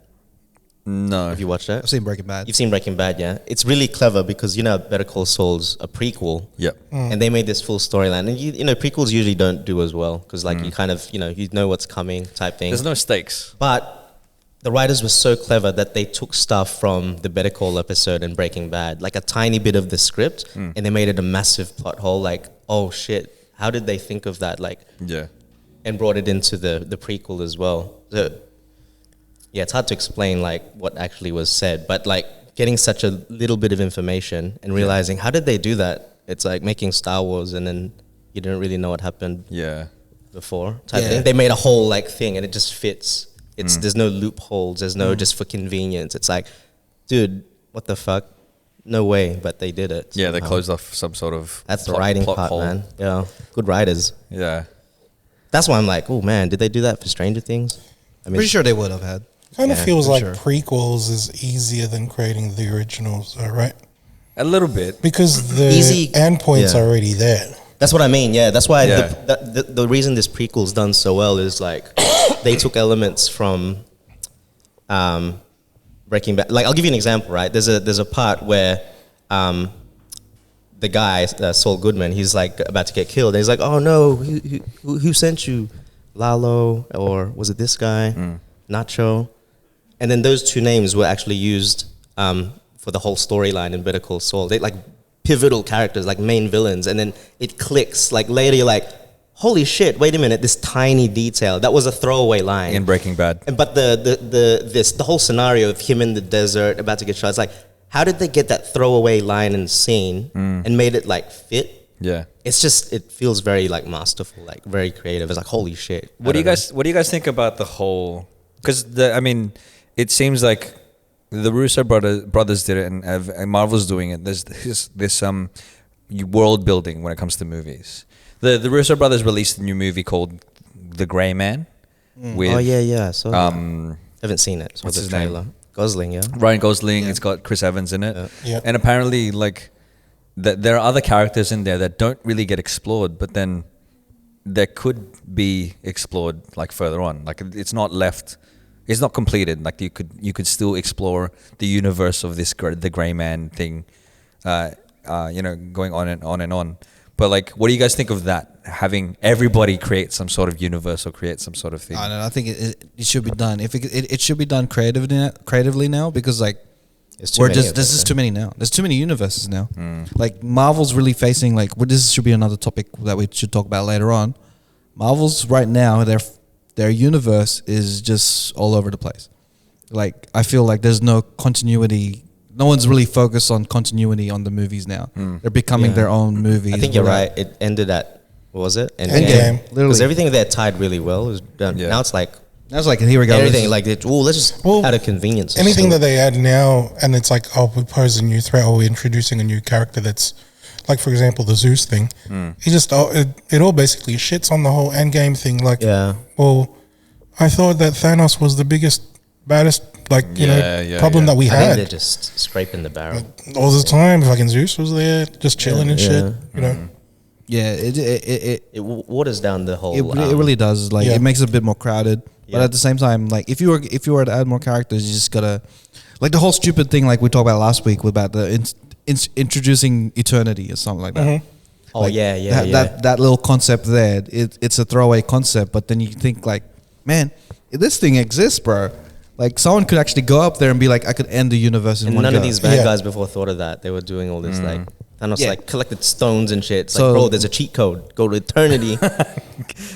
No. Have you watched that? I've seen Breaking Bad. You've seen Breaking Bad, yeah. It's really clever because Better Call Saul's a prequel. Yep. And they made this full storyline, and prequels usually don't do as well because like you kind of you know what's coming type thing. There's no stakes. But the writers were so clever that they took stuff from the Better Call episode and Breaking Bad, like a tiny bit of the script, and they made it a massive plot hole. Like, oh shit, how did they think of that? Like, Yeah. and brought it into the prequel as well. So yeah, it's hard to explain like what actually was said, but like getting such a little bit of information and realizing how did they do that? It's like making Star Wars and then you didn't really know what happened Yeah. before type thing. They made a whole like thing and it just fits. It's there's no loopholes, there's no just for convenience. It's like, dude, what the fuck? No way, but they did it. Yeah, they somehow. closed off some sort of That's the writing part, hole. man. Yeah, good writers. Yeah. That's why I'm like, oh man, did they do that for Stranger Things? I mean, Pretty sure they would have had. Kind of Yeah, feels for like sure. prequels is easier than creating the originals, though, right? A little bit. Because the Easy- endpoint's yeah. already there. That's what I mean. Yeah, that's why Yeah. the reason this prequel's done so well is like they took elements from Breaking Bad. Like, I'll give you an example. Right, there's a part where the guy Saul Goodman, he's like about to get killed, and he's like, "Oh no, who sent you, Lalo, or was it this guy, Nacho?" And then those two names were actually used for the whole storyline in Better Call Saul. They like pivotal characters, like main villains, and then it clicks. Like later, you're like, "Holy shit! Wait a minute! This tiny detail that was a throwaway line In Breaking Bad. But the whole scenario of him in the desert about to get shot, it's like, how did they get that throwaway line and scene and made it like fit? Yeah. It's just, it feels very like masterful, like very creative. It's like, holy shit. What do you guys think about the whole? Because it seems like the Russo brothers did it, and Marvel's doing it. There's this world building when it comes to movies. The Russo brothers released a new movie called The Gray Man. With, Oh yeah. So haven't seen it. So what's the his name? trailer. Gosling, yeah. Ryan Gosling. It's got Chris Evans in it. Yeah. And apparently, like, there are other characters in there that don't really get explored, but then there could be explored like further on. Like, it's not completed. Like, you could still explore the universe of the Gray Man thing, going on and on. But like, what do you guys think of that? Having everybody create some sort of universe or create some sort of thing. I don't know. I think it should be done. If it should be done creatively now, because like There's too many of this them, is too many now. There's too many universes now. Like Marvel's really facing like this should be another topic that we should talk about later on. Marvel's right now their universe is just all over the place. Like I feel like there's no continuity. No one's really focused on continuity on the movies now. They're becoming their own movies. I think you're right. It ended at, what was it? Endgame. Because Literally. everything there tied really well. It was done. Yeah. Now it's like That's like here we go. everything like let's just out of convenience. Anything So- that they add now, and it's like, oh, we pose a new threat, or we're introducing a new character that's, like, for example, the Zeus thing. It all basically shits on the whole Endgame thing. Like, Yeah. well, I thought that Thanos was the biggest, baddest, problem that we I think had. they're just scraping the barrel. All the time, fucking Zeus was there, just chilling and shit. Yeah. Yeah, It waters down the whole. it really does. Like it makes it a bit more crowded, but Yeah. at the same time, like if you were to add more characters, you just gotta like the whole stupid thing like we talked about last week about the introducing eternity or something like that. Oh Like, yeah. That little concept there, it's a throwaway concept, but then you think like, man, this thing exists, bro. Like someone could actually go up there and be like, I could end the universe in And one none go. of these bad guys before thought of that. They were doing all this like Thanos like collected stones and shit. It's So- like, bro, there's a cheat code. Go to eternity,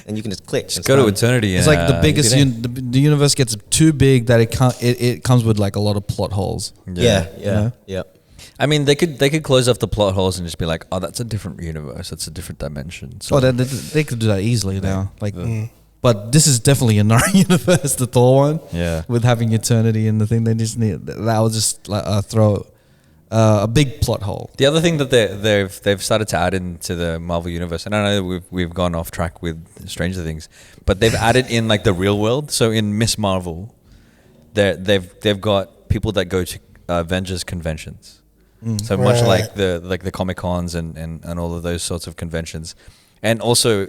and you can just click. Just go to eternity. It's like the biggest the universe gets too big that it comes with like a lot of plot holes. Yeah. know? I mean, they could close off the plot holes and just be like, oh, that's a different universe. That's a different dimension. So Oh, they could do that easily now. Like, but this is definitely in our universe, the Thor one. Yeah. With having eternity and the thing, they just need that was just like, throw a big plot hole. the other thing that they've started to add into the Marvel universe, and I know we've gone off track with Stranger Things, but they've added in like the real world. So in Miss Marvel, they've got people that go to Avengers conventions. So much like the Comic Cons and all of those sorts of conventions, and also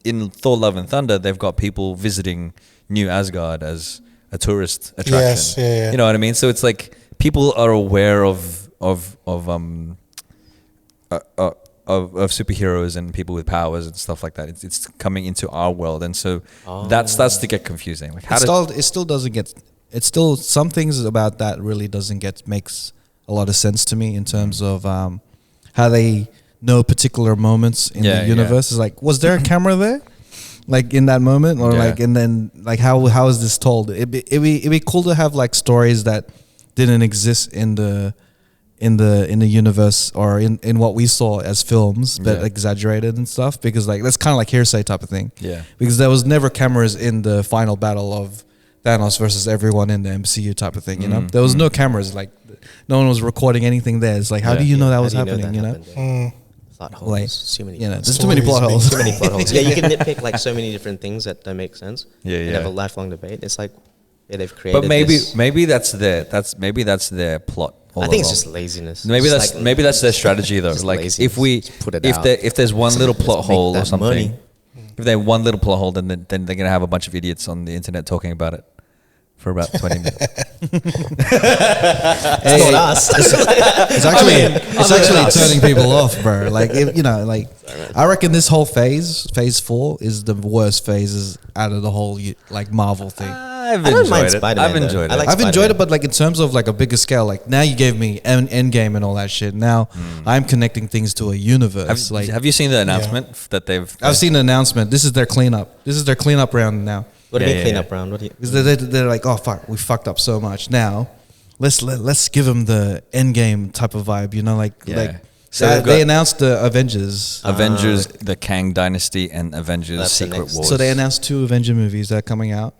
in Thor: Love and Thunder, they've got people visiting New Asgard as a tourist attraction. Yes, yeah. You know what I mean? So it's like people are aware of superheroes and people with powers and stuff like that. It's coming into our world, and so that starts to get confusing. Like It still doesn't get. It's still some things about that really doesn't makes a lot of sense to me in terms of how they know particular moments in the universe. It's like, was there a camera there, like in that moment, or like, and then like how is this told? It'd be cool to have like stories that didn't exist in the universe or in what we saw as films, but exaggerated and stuff. Because like that's kind of like hearsay type of thing. Yeah. Because there was never cameras in the final battle of Thanos versus everyone in the MCU type of thing. You know, there was no cameras. Like no one was recording anything there. It's like, how do you know that was happening? You know. Plot holes. Like, too many. there's too many plot holes. Too many plot holes. Yeah, you can nitpick like so many different things that don't make sense. Yeah, And yeah. have a lifelong debate. It's like, they've created. But this. maybe that's their plot. I think it's just laziness. Maybe Just that's like- that's their strategy though. just Like laziness. if Just put it out. there's one little plot Just make hole or that something, money. if they have one little plot hole, then they're gonna have a bunch of idiots on the internet talking about it for about 20 minutes. It's not us. It's actually turning people off, bro. Like like I reckon this whole phase 4 is the worst phases out of the whole like Marvel thing. I've I don't mind enjoyed it. Spider-Man, I've though. enjoyed I it. like I've enjoyed it, Spider-Man. but like in terms of like a bigger scale, like now you gave me Endgame and all that shit. Now I'm connecting things to a universe. Have you seen the announcement that they've? I've seen the announcement. This is their cleanup. This is their cleanup round now. What do you Yeah, mean clean yeah. up round? What do you? Because they're like, oh fuck, we fucked up so much. Now let's give them the Endgame type of vibe. You know, like Yeah. So they they've got- announced the Avengers. Avengers, the Kang Dynasty, and Avengers That's the Secret next- Wars. So they announced 2 Avenger movies that are coming out.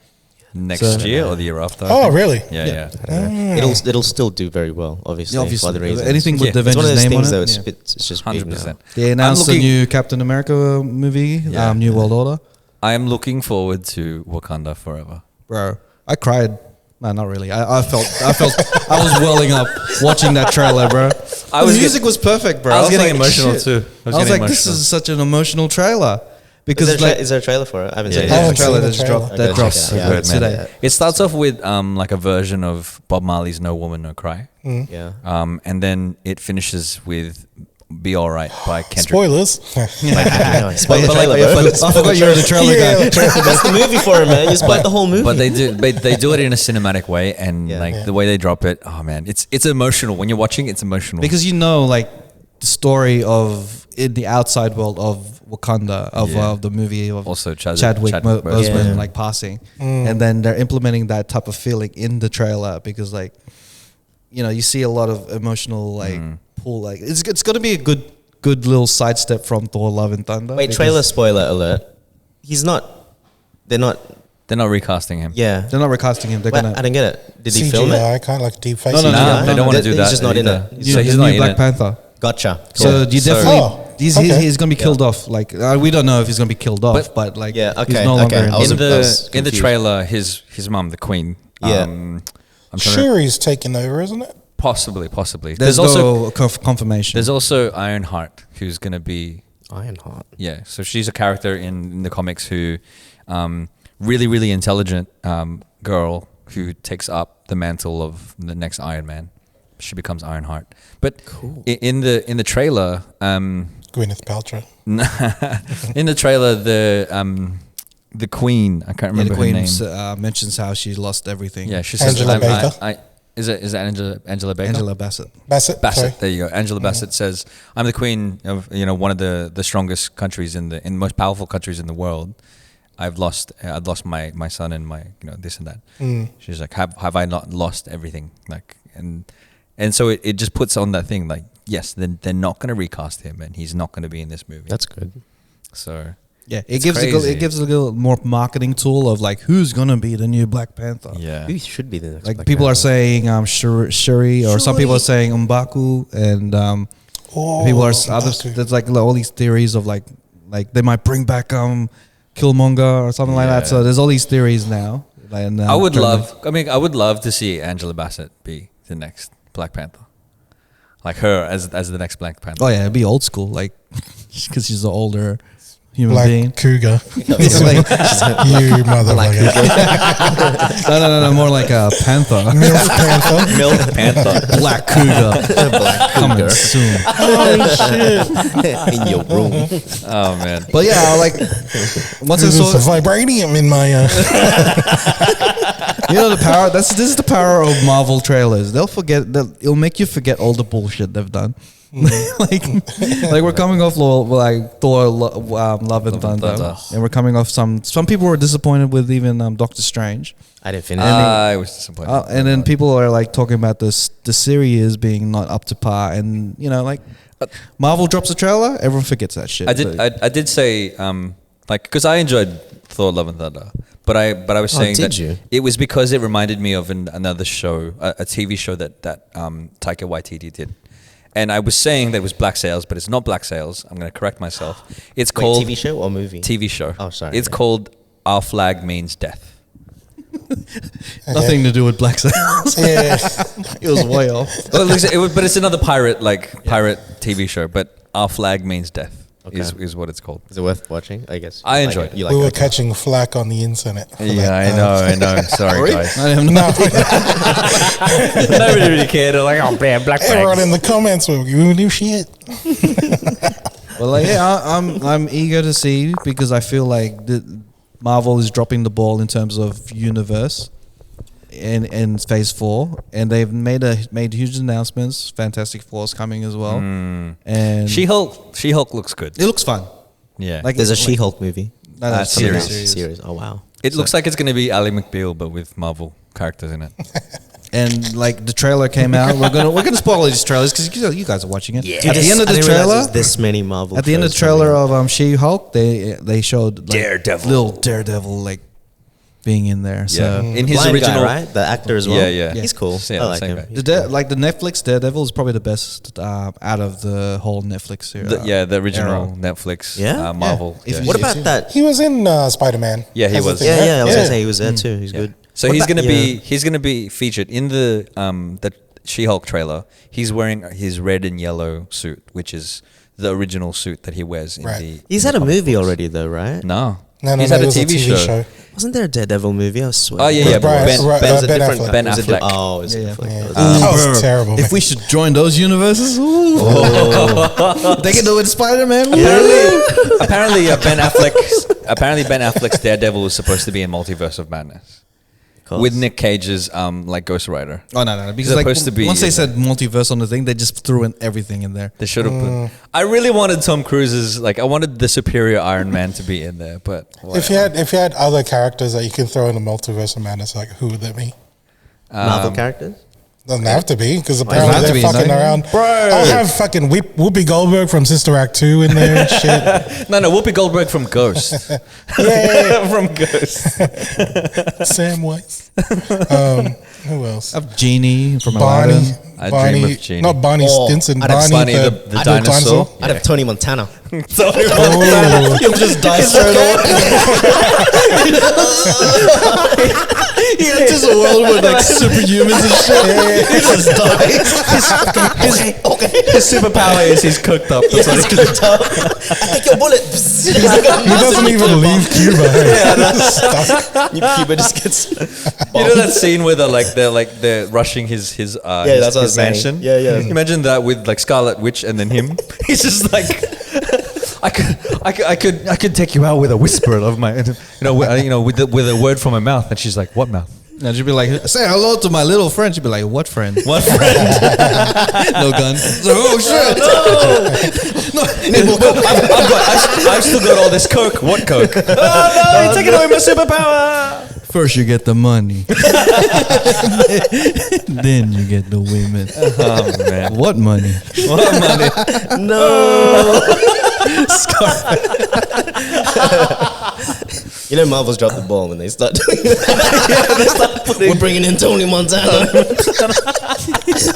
next so- year or the year after. I Oh, think. really? Yeah. It'll still do very well, obviously. Yeah, obviously. For other reasons. Anything with Yeah. the It's one of Avengers those name on things, it. though. yeah. It's just 100%. They announced looking- the new Captain America movie, Yeah. New World Order. I am looking forward to Wakanda Forever. Bro, I cried. No, not really. I felt I was welling up watching that trailer, bro. I was The music was perfect, bro. I was getting like, emotional shit. too. I was like, this is such an emotional trailer because Is there a trailer for it? I haven't Yeah, seen yeah. it. the haven't trailer seen the that's dropped trailer. that Okay, drops check it out. Yeah, today. man. It starts off with like a version of Bob Marley's "No Woman No Cry," Yeah. and then it finishes with "Be Alright" by Kendrick. Spoilers. Spoil the trailer, bro. I forgot you're the trailer guy. That's the movie for it, man. You spoiled the whole movie. But they do it in a cinematic way, and Yeah. like the way they drop it, oh man, it's emotional when you're watching. It's emotional Because you know, like the story of in the outside world of Wakanda of the movie of Also Chadwick Chadwick Boseman Yeah. like passing, and then they're implementing that type of feeling in the trailer because like you see a lot of emotional like pull. Like it's going to be a good little sidestep from Thor: Love and Thunder. Wait, because trailer spoiler alert. He's not. They're not. They're not recasting him. Yeah. They're not recasting him. They're Wait, gonna. I don't get it. Did he film it? CGI, kind of like deep face. No, Nah, they don't want to do He's that. just not in either. it. So he's the not new in Black it. Panther. Gotcha. So you So- definitely Oh, he's okay. he's gonna be killed off. Like we don't know if he's gonna be killed off, but like Yeah, he's okay, no longer okay. in I was In I was the confused. trailer, his mum, the Queen. Yeah. I'm trying to, Shuri's taking over, isn't it? possibly. There's also no confirmation. there's also Ironheart, who's gonna be Ironheart. Yeah, so she's a character in the comics who, really, really intelligent girl who takes up the mantle of the next Iron Man. She becomes Ironheart. But Cool. in the trailer, Gwyneth Paltrow. in the trailer, the Queen, I can't remember the Queen her name. mentions how she lost everything. Yeah, she says Angela Baker. Is it Angela Baker? Angela Bassett. Bassett. Bassett, there you go. Angela Bassett says, "I'm the queen of one of the strongest countries in the most powerful countries in the world. I've lost my son and my this and that." She's like, "Have I not lost everything?" Like and so it just puts on that thing like, yes, then they're not going to recast him and he's not going to be in this movie. That's good. So Yeah, It's it crazy. gives a little more marketing tool of like who's gonna be the new Black Panther. yeah, Who should be the next? Like Black people are Panther? saying Shuri, or some people are saying M'Baku, and people are others. M'Baku. There's like all these theories of like they might bring back Killmonger or something like that. Yeah. So there's all these theories now. And, I would love to see Angela Bassett be the next Black Panther, like her as the next Black Panther. Oh yeah, it'd be old school, like because she's an older human Black being. Cougar. It's like, You motherfucker. no, more like a panther. MILF Panther. Milk Panther. Black cougar. Black Coming Cougar soon. Oh, shit. in your room. Oh man. But yeah, like once I There's saw, a vibranium in my... the power. This is the power of Marvel trailers. It'll make you forget all the bullshit they've done. like we're coming off like Thor, Love and Thunder, and we're coming off some people were disappointed with even Doctor Strange, I didn't finish. I was disappointed. and then people are like talking about the series being not up to par, and like Marvel drops a trailer, everyone forgets that shit. I did say like because I enjoyed Thor: Love and Thunder, but I was saying did that you? it was because it reminded me of another show, a TV show that Taika Waititi did. And I was saying that it was Black Sails, but it's not Black Sails. I'm going to correct myself. It's Wait, called TV show or movie? TV show. Oh, sorry. It's called Our Flag Means Death. Nothing to do with Black Sails. Yeah. It was way off. Well, but it's another pirate TV show. But Our Flag Means Death is what it's called. Is it worth watching? I guess. I enjoyed it. You We were like catching flack on the internet. for Yeah, that. I know. Sorry, guys. I have no Nobody really cared. They're like, oh man, Black Everyone Flag. in the comments were, you new shit. Well, like, yeah, I'm eager to see because I feel like Marvel is dropping the ball in terms of universe in Phase 4, and they've made huge announcements. Fantastic Four's coming as well, and She-Hulk looks good. it looks fun. Yeah, Like There's a like- She-Hulk movie. No, no, series. Series. Oh wow. it looks like it's going to be Ally McBeal, but with Marvel characters in it. And like the trailer came out, we're gonna spoil these trailers because you guys are watching it. Yeah. At the end of the trailer, this many Marvel. at the end of the shows trailer coming. of She-Hulk, they showed like, Daredevil. little Daredevil like being in there. So Yeah, in his Blind original, guy, right? The actor as well. Yeah. He's cool. Yeah, I like same him. guy. like the Netflix Daredevil is probably the best out of the whole Netflix series. the original era. Netflix, Yeah? Marvel. Yeah. If Yeah. you- What about that? He was in Spider-Man. Yeah, he As a was. thing, Yeah, right? yeah. I was gonna say he was there too. He's good. So What he's about- gonna be featured in the She-Hulk trailer. He's wearing his red and yellow suit, which is the original suit that he wears in Right. the. He's had a movie already though, right? No, No, he's it had a was TV show. Wasn't there a Daredevil movie? I swear. Oh yeah, With yeah. Brian- Ben, Right, Ben's a Ben different Affleck. guy. Ben Was it Affleck. Oh, is it Yeah, Affleck? Yeah. Oh, That was Bro, terrible. If man. we should join those universes, ooh. They can do it with Spider-Man. apparently Ben Affleck's Daredevil was supposed to be in Multiverse of Madness with Nick Cage's like Ghost Rider. Oh no, because It's like supposed to be once they in said multiverse on the thing, they just threw in everything in there. They should have put. I really wanted Tom Cruise's I wanted the superior Iron Man to be in there, but If you had other characters that you can throw in the multiverse of madness, like who would that be? Marvel characters. Doesn't have to be because have apparently to they're be, fucking no? around. I'll have fucking Whoopi Goldberg from Sister Act 2 in there and shit. no, Whoopi Goldberg from Ghost. Yeah, From Ghost. Sam Weiss. Who else? I have Genie from Barney. Aladdin. I dream of Genie. Not Barney Stinson. I'd have Barney, Barney the dinosaur. I'd have Tony Montana. Oh, He'll just die straight away. He enters a world with like superhumans and shit. He just dies. His superpower is he's cooked up. That's what he cooked up. Take your bullet. he doesn't even leave Cuba. Hey. Cuba just gets. You know that scene where they're rushing his that's what I was saying. mansion. Yeah. Imagine that with like Scarlet Witch and then him. He's just like, I could take you out with a whisper of my, with a word from my mouth, and she's like, what mouth? And she'd be like, say hello to my little friend. She'd be like, what friend? What friend? No gun. Oh shit! No. I've still got all this coke. What coke? Oh no! You're taking away my superpower. First you get the money, then you get the women. Oh man! What money? What money? No. You know, Marvel's dropped the ball when they start doing that. We're bringing in Tony Montana.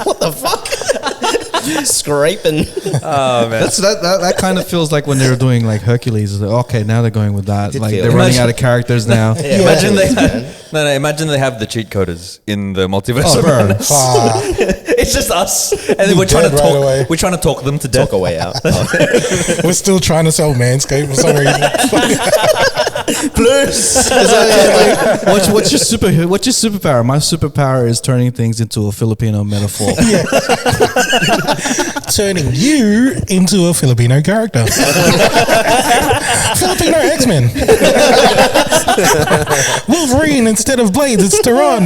What the fuck? Scraping. Oh man! That kind of feels like when they were doing like Hercules. It's like, okay, now they're going with that. Like feel they're it. running out of characters now. Yeah, Imagine imagine they have the cheat coders in the multiverse. Oh, bro. It's just us, and then we're trying to Dead right talk. away. We're trying to talk them to death. Talk a way out. We're still trying to sell Manscaped for some reason. Plus. What's your superpower? My superpower is turning things into a Filipino metaphor. Turning you into a Filipino character. Filipino X-Men. Wolverine instead of blades, it's Tehran.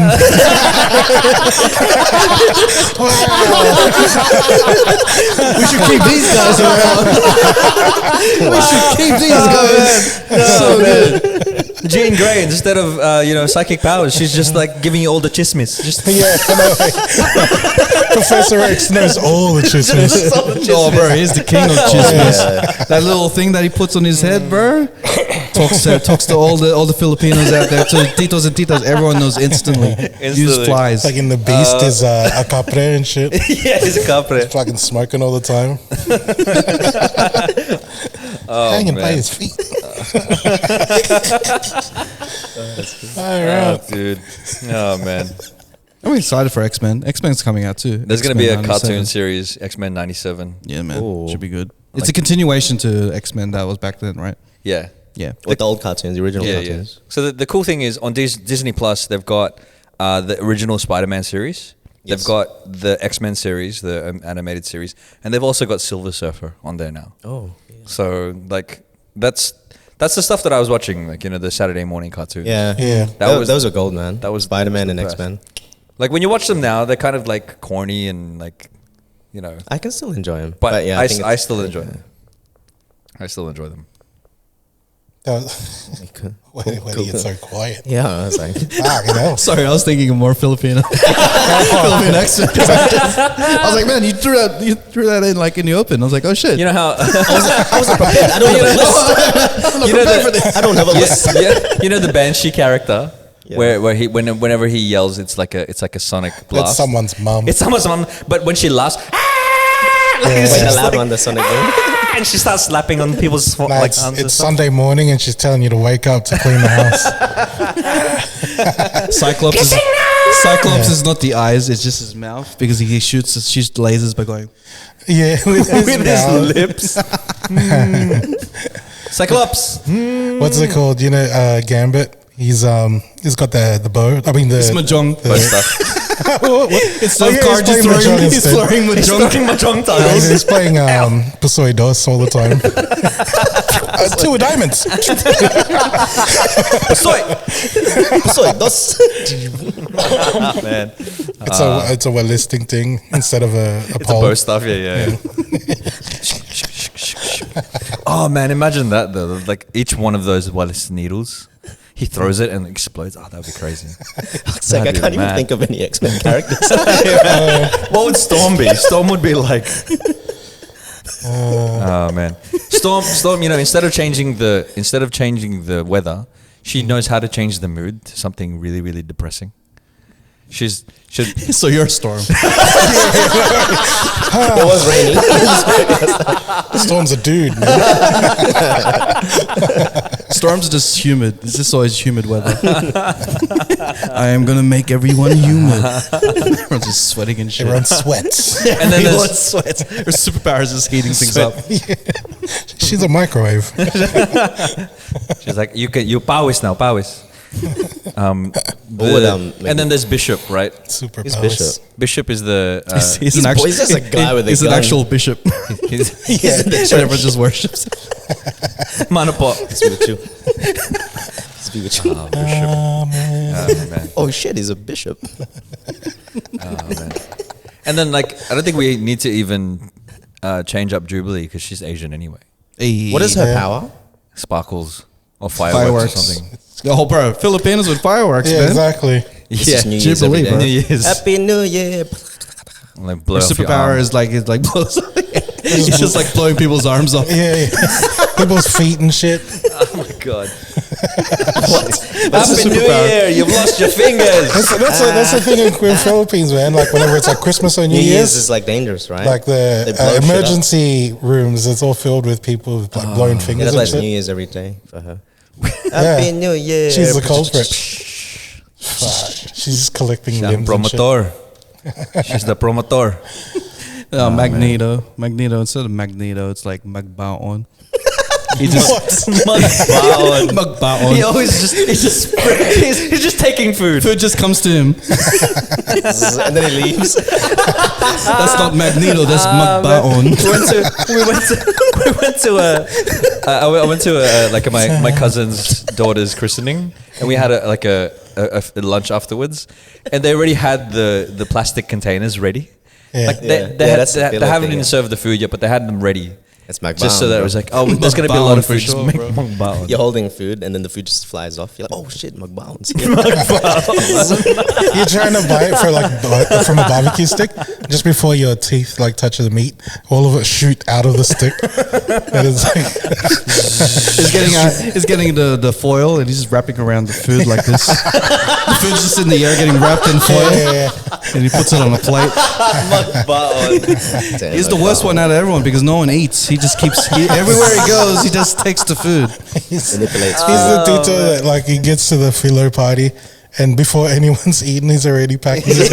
We should keep these guys around. We should keep these guys. So good. Jean Grey, instead of psychic powers, she's just like giving you all the chismis. Just Yeah, I know. Professor X knows all the chismes. Oh, bro, he's the king of chismes. That little thing that he puts on his head, bro, talks to all the Filipinos out there, to titos and titas. Everyone knows instantly. Use flies. Like in The Beast is a capre and shit. yeah, he's a capre. Fucking smoking all the time. Hanging by his feet. Oh, dude. Oh man. I'm excited for X-Men. X-Men's coming out too. There's going to be a X-Men cartoon 97. series, X-Men 97. Yeah, man. Ooh. Should be good. It's a continuation to X-Men that was back then, right? Yeah. Yeah. With the old cartoons, the original Yeah. cartoons. So the cool thing is on Disney Plus, they've got the original Spider-Man series. Yes. They've got the X-Men series, the animated series, and they've also got Silver Surfer on there now. Oh. So like that's the stuff that I was watching, like the Saturday morning cartoons. Yeah. Yeah. Those are gold, man. that was Spider-Man and the best. X-Men. Like when you watch them now, they're kind of like corny and like, I can still enjoy them. but yeah, I still enjoy them. I still enjoy them. Why did he get so quiet? Yeah, I was like, Sorry, I was thinking of more Filipino Filipino accent. I was like, man, you threw that in like in the open. I was like, oh shit. You know how I wasn't prepared. I don't have a list. I don't have a list. you know the Banshee character, Yeah. where he whenever he yells, it's like a sonic blast. It's someone's mum. It's someone's mom, but when she laughs, Wait, the loud one, the Sonic boom. and she starts slapping on people's No, like it's arms and it's stuff. Sunday morning and she's telling you to wake up to clean the house. Cyclops is not the eyes; it's just his mouth because he shoots lasers by going. Yeah, with his lips. Cyclops. What's it called? Gambit. He's got the bow. I mean It's mahjong. Instead of card, he's playing mahjong he's instead. throwing mahjong. mahjong Yeah, he's playing Pasoi Dos all the time. 2 diamonds. Soy dos. Man, It's a well listing thing instead of a it's a pole. bow stuff. Yeah. Oh man, imagine that though. Like each one of those Wallace needles, he throws it and it explodes. Oh, that would be crazy. It's like, I That'd be can't even mad. think of any X-Men characters. What would Storm be? Storm would be like, oh man, Storm. Instead of changing the weather, she knows how to change the mood to something really, really depressing. She's So you're a Storm. It was raining. Storm's a dude, man. Storm's just humid. It's just always humid weather. I am gonna make everyone humid. Everyone's just sweating and shit. Everyone sweats. and then Everyone there's sweats. Her superpower is just heating things up. She's a microwave. she's like you powis now powis. Would, And then there's Bishop, right? Super He's powers. Bishop. Bishop is the He's an actual. He's just a guy with a He's gun. an actual bishop. he's He's in the church. Everyone just worships. Manapo. Peace be with you. Peace be with you. Bishop. Oh, man. Oh shit, he's a bishop. Oh, man. And then like I don't think we need to even change up Jubilee because she's Asian anyway. Hey. What is her Yeah. power? Sparkles or fireworks, or something. Oh, bro, Filipinos with fireworks, Yeah, man. exactly. This Yeah, is New Year's Jubilee, every bro. day. New Year's. Happy New Year. Like blow Her off your superpower arm. is like it like blows. He's just like blowing people's arms off. Yeah, people's feet and shit. Oh my god! That's Happy a New superpower. Year! You've lost your fingers. That's the thing in Philippines, man. Like whenever it's like Christmas or New New Year's Year's, is like dangerous, right? like They the blow shit up. emergency rooms, it's all filled with people with like blowing Yeah, fingers that's and like New shit. Year's every day for her. Yeah. Happy New Year. She's the culprit. Fuck. She's just collecting She's limbs the and shit. promoter. She's the promoter. Magneto. Magneto. Instead of Magneto, it's like Magbaon. He just Baon. Magbaon. He always just he's just taking food. Food just comes to him. And then he leaves. That's not Magneto. That's Magbaon. I went to like my cousin's daughter's christening, and we had a lunch afterwards, and they already had the plastic containers ready. Yeah. Like Yeah. they Yeah, that's the they feeling haven't thing, even yeah. served the food yet, but they had them ready. It's McBound. Just so that it was like, oh, there's going to be a lot of Mukbang for food. Just sure, make bro. mukbang. You're holding food and then the food just flies off. You're like, oh shit, McBounce. You're trying to buy it for like from a barbecue stick. Just before your teeth like touch the meat, all of it shoot out of the stick. And it's like He's getting the foil and he's just wrapping around the food like this. The food's just in the air getting wrapped in foil, and he puts it on a plate. He's the worst one out of everyone because no one eats. He just keeps everywhere he goes. He just takes the food. Manipulates he's the teacher that like he gets to the filo party. And before anyone's eaten, he's already packing his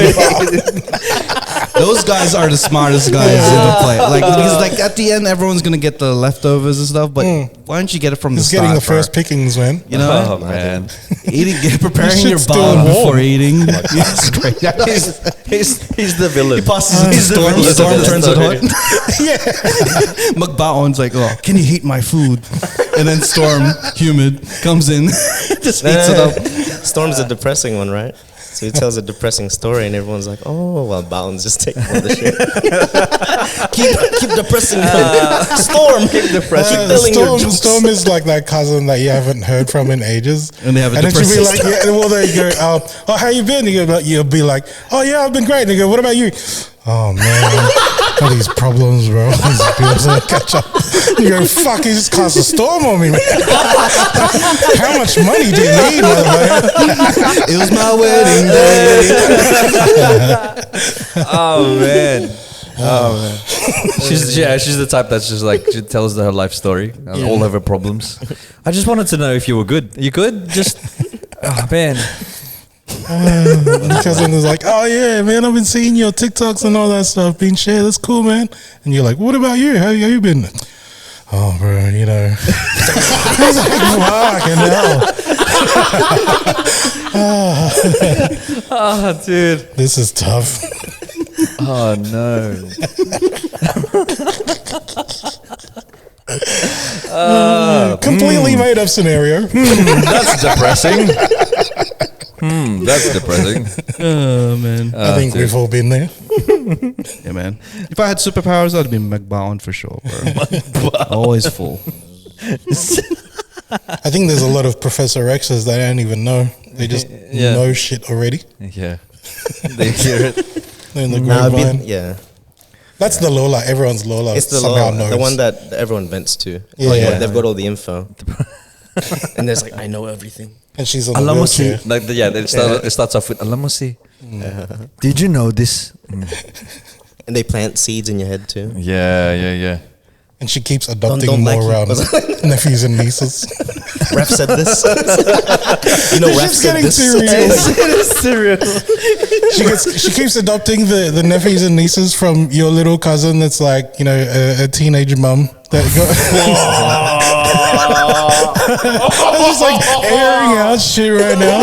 Those guys are the smartest guys in the play. Like because like at the end, everyone's gonna get the leftovers and stuff. But why don't you get it from the He's start? getting the first bro? pickings, man. You know, Oh man, preparing your shit's still bomb warm. before eating. It's great. he's the villain. He passes it. He's the Storm, villain. Storm That's turns the it hot. Yeah. McBaon's like, oh, can you heat my food? And then Storm, humid, comes in, just heats it up. Storm's a depressing one, right? So he tells a depressing story, and everyone's like, "Oh, well, Baon's just taking all the shit." keep depressing him. Storm, keep depressing. Keep telling your jokes. Storm is like that cousin that you haven't heard from in ages. And they have a and then she'll be depressing like, yeah, well, they go, oh, how you been? You'll be like, oh yeah, I've been great. And they go, what about you? Oh man, all these problems, bro. These bills don't catch up. You go, fuck, he just caused a storm on me, man. How much money do you need, motherfucker? It was my wedding day. Oh man. She's the type that's just like she tells her life story and all of her problems. I just wanted to know if you were good. You good? Just oh man. My cousin is like, oh yeah, man, I've been seeing your TikToks and all that stuff being shared. That's cool, man. And you're like, what about you? How you been? Oh, bro, you know. He's like, fucking hell. Oh dude. This is tough. Oh no. Completely made up scenario. That's depressing. That's depressing. Oh man. I think we've all been there. Yeah, man. If I had superpowers, I'd be McBaon for sure, bro. Always full. I think there's a lot of Professor X's that I don't even know. They just Yeah. know shit already. Yeah. They hear it. They're in the Nah, grapevine. yeah, That's the Lola. Everyone's Lola. it's the somehow law, knows. the one that everyone vents to. Yeah. Like, Yeah. they've got all the info, and there's like, I know everything. And she's on the Alam mo si, wheelchair. like it starts off with alam mo si. Did you know this? And they plant seeds in your head too. Yeah. And she keeps adopting Don't like more it. nephews and nieces. Ref said this. You know, Ref She's said getting this. serious. She keeps adopting the nephews and nieces from your little cousin that's like, you know, a teenage mum. That I'm just like airing out shit right now.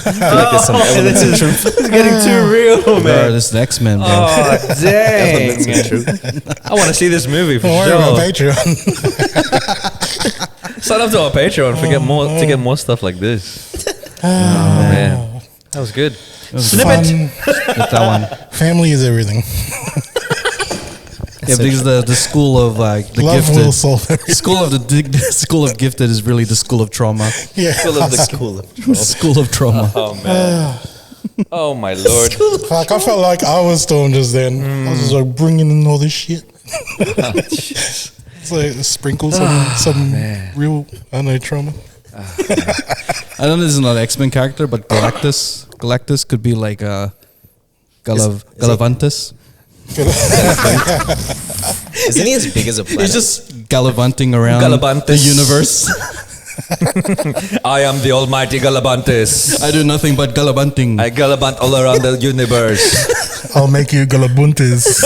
Like there's some elements of truth. It's getting too real, Bro, man. this is X-Men, bro. Oh dang! Elements of truth. I want to see this movie for Don't worry about sure. Patreon. Sign up to our Patreon to get more stuff like this. Oh man, that was good. Snippet. With that one. Family is everything. Yeah, because the school of like the Love will gifted, solve everything. school of gifted is really the school of trauma. Yeah. School of School of trauma. Oh man. Oh my lord. Fuck, I felt like I was stoned just then. I was just like bringing in all this shit. It's like sprinkle some real, I don't know, trauma. I know this is not an X-Men character, but Galactus. Galactus could be like Galavantus. Isn't he as big as a planet? He's just gallivanting around Galavantus. the universe. I am the almighty Galabantis. I do nothing but gallivanting. I gallivant all around the universe. I'll make you galabuntes.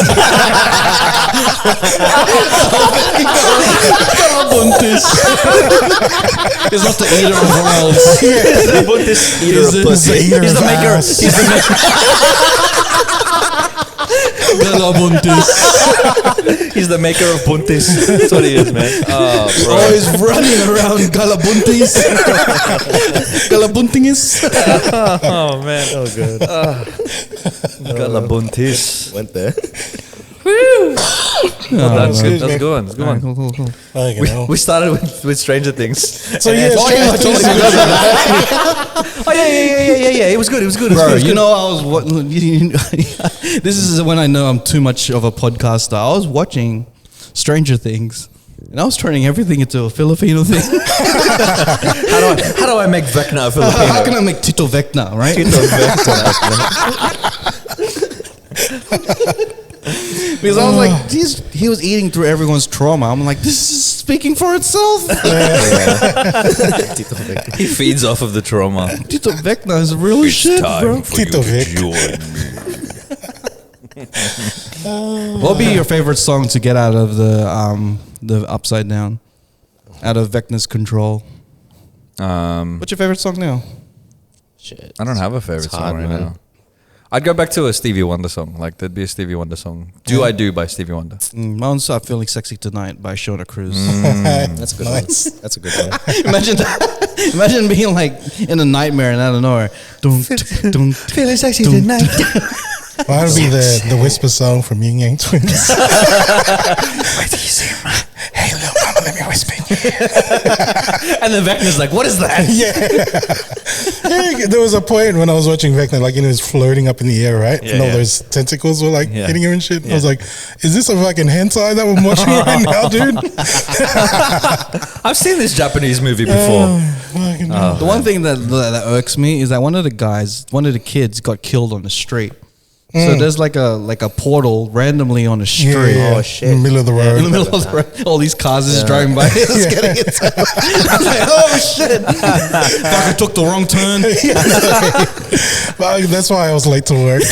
Galabuntis. He's not the eater of worlds. Galabantis. He's He's the maker. Galabuntis. He's the maker of buntis. That's what he is, man. Oh, bro. Always running around Galabuntis. Galabuntingis. Oh man. Oh good. Galabuntis. Went there. That's good. That's good one. That's a good one. Cool. Fucking hell. We started with Stranger Things. So yeah, Oh yeah. It was good. It was good. Bro, you know, I was this is when I know I'm too much of a podcaster. I was watching Stranger Things, and I was turning everything into a Filipino thing. How do I make Vecna a Filipino? How can I make Tito Vecna, right? Because I was like, he was eating through everyone's trauma. I'm like, this is speaking for itself. He feeds off of the trauma. Tito Vecna is real shit, bro. Tito Vic. What would be your favorite song to get out of the Upside Down? Out of Vecna's control. What's your favorite song now? Shit. I don't have a favorite It's hard, song right man. now. I'd go back to a Stevie Wonder song. Like, there'd be a Stevie Wonder song. Do I Do by Stevie Wonder. Mine's Stop Feeling Sexy Tonight by Shona Cruz. That's a good Nice. one. That's a good one. Imagine that. Imagine being like in a nightmare and out of nowhere. Feeling sexy tonight. Well, that'll be the whisper song from Yin Yang Twins. Wait till you see him. Hey, little mama, let me whisper. And then Vecna's like, what is that? Yeah, there was a point when I was watching Vecna, like, he was floating up in the air, right? Yeah, and all yeah. those tentacles were like Yeah. hitting him and shit. Yeah. I was like, is this a fucking hentai that we're watching right now, dude? I've seen this Japanese movie before. Fucking The one thing that irks me is that one of the kids got killed on the street. So there's like a portal randomly on the street. yeah, Oh, shit. in the middle of the In road. the middle of the road, all these cars is driving by. It's getting it. I was like, oh shit! Fucking took the wrong turn. But that's why I was late to work.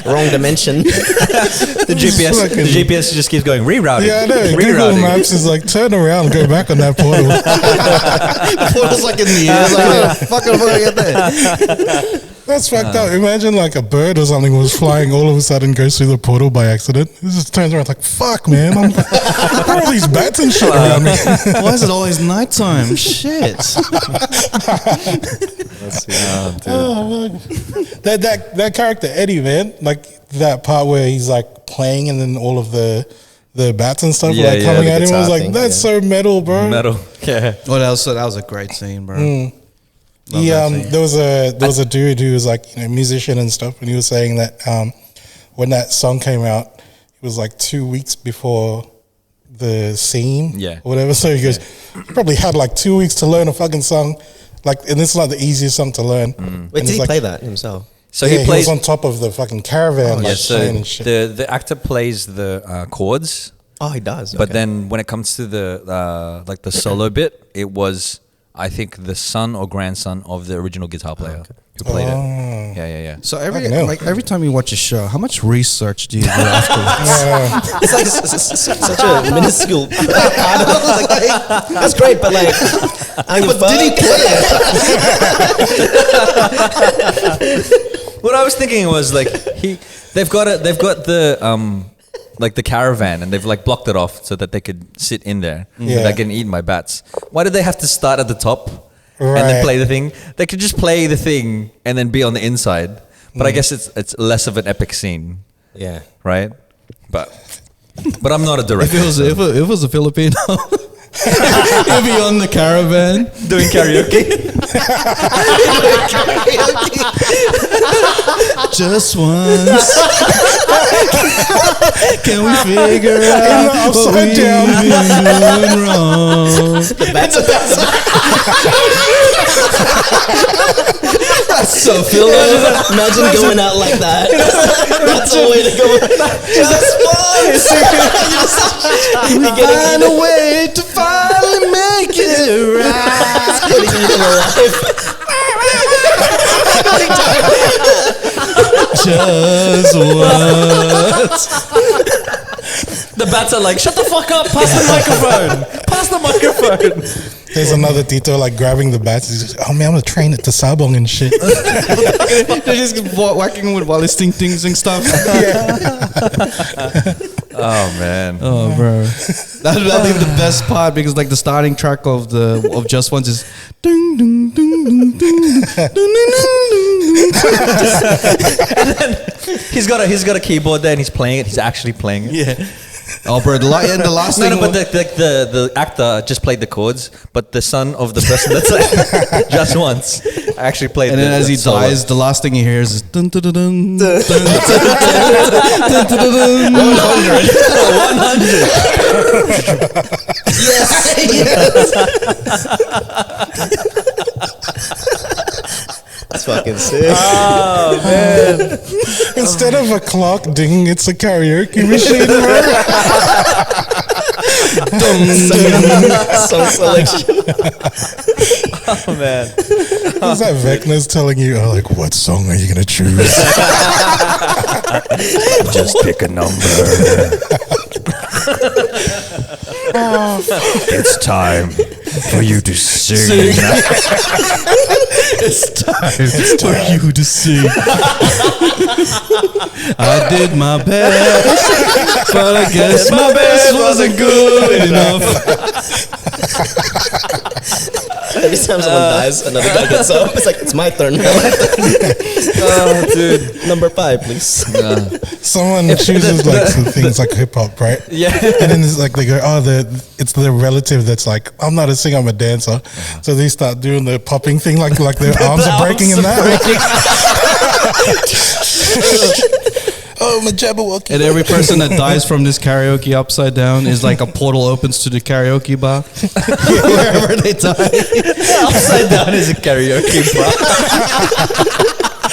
Wrong dimension. The GPS just keeps going, rerouting. Yeah, I know. Google Rerouting. Maps is like, turn around, go back on that portal. The portal's like in the air. It's like, how the fuck am I get there? That's fucked up. Imagine like a bird or something was flying, all of a sudden goes through the portal by accident. It just turns around like, fuck, man. There are all these bats and shit around me. Why is it always nighttime? Shit. That character Eddie, man, like that part where he's like playing and then all of the bats and stuff Yeah, were like yeah, coming the at him. I was guitar like, thing, that's so metal, bro. Metal. Yeah. Oh, that was a great scene, bro. Love He that scene. there was a dude who was like, you know, musician and stuff, and he was saying that when that song came out, it was like 2 weeks before the scene, Yeah. or whatever. So he goes, probably had like 2 weeks to learn a fucking song, like, and it's not the easiest song to learn. Wait, did he like, play that himself? So yeah, he plays was on top of the fucking caravan, yeah, like so playing and shit. the actor plays the chords, Oh, he does. but okay. then when it comes to the like the solo bit, it was I think the son or grandson of the original guitar player who played it. Yeah. So Fucking hell. every time you watch a show, how much research do you do afterwards? It's like such a minuscule part of it. Like, hey, that's great, but like, did he play it? What I was thinking was like they've got the like the caravan and they've like blocked it off so that they could sit in there without getting eaten by bats. Why did they have to start at the top and then Right. play the thing? They could just play the thing and then be on the inside. But I guess it's less of an epic scene, Yeah. right? But I'm not a director. If it was a Filipino, he'd be on the caravan. doing karaoke. Just once. Can we figure out what upside we've down. been doing wrong? That's so Filipino. Imagine going out like that. That's a way to go. Just once. Find a way to finally make it right. Putting you in a life. Just once. The bats are like, shut the fuck up, pass the microphone. Pass the microphone. There's another detail, like grabbing the bats. He's just, oh man, I'm gonna train it to sabong and shit. They're just whacking with Wally Sting things and stuff. Oh man. Oh, bro, that'd be the best part because like the starting track of Just Once is ding ding ding ding ding ding ding. He's got a keyboard there and he's playing it. He's actually playing it. Yeah. Oh, bro, the last thing. No, but the actor just played the chords, but the son of the person that's like, Just Once actually played. And then as he solo. dies, the last thing he hears is dun dun dun dun dun dun dun dun. 100. That's fucking sick. Oh man. Instead of a clock ding, it's a karaoke machine, bro. Song selection. Oh man. Is that Vecna's telling you, oh, like, what song are you gonna choose? Just pick a number. It's time for you to sing. It's time for you to sing. I did my best, but I guess my best wasn't good enough. Every time someone dies, another guy gets up. It's like, it's my turn now. Oh, dude. Number 5, please. Someone chooses like some things like hip hop, right? Yeah. And then it's like they go, oh, it's the relative that's like, I'm not a singer, I'm a dancer. So they start doing the popping thing, like their arms are breaking in that. Oh, my Jabberwocky. And every person that dies from this karaoke upside down is like a portal opens to the karaoke bar. Wherever they die. Upside down is a karaoke bar.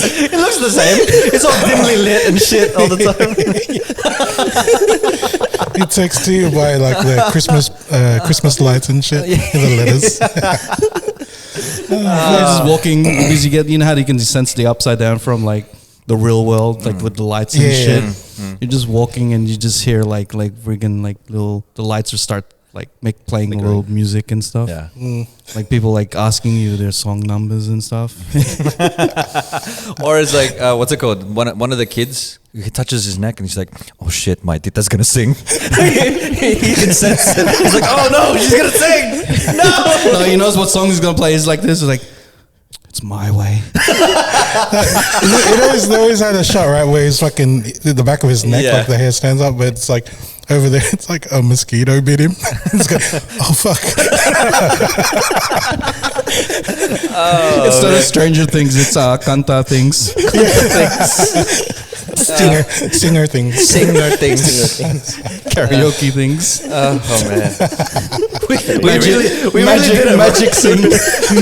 It looks the same. It's all dimly lit and shit all the time. He texts to you by like the Christmas lights and shit. The letters. You're just walking because you know how you can sense the upside down from like the real world, like with the lights and shit. You're just walking and you just hear like friggin' like the lights will start like playing a little music and stuff. Yeah. Like people like asking you their song numbers and stuff. Or it's like, what's it called? One of the kids, he touches his neck and he's like, oh shit, my tita's gonna sing. He can sense it. He's like, oh no, she's gonna sing. No. No, he knows what song he's gonna play. He's like this. He's like, it's my way. They always had a shot, right, where he's fucking the back of his neck, Yeah. like the hair stands up, but it's like over there, it's like a mosquito bit him. It's like, oh fuck. Instead of Stranger Things, it's Kanta Things. Singer things. Singer things. Karaoke things. Oh man. we Magic, really did it. magic things.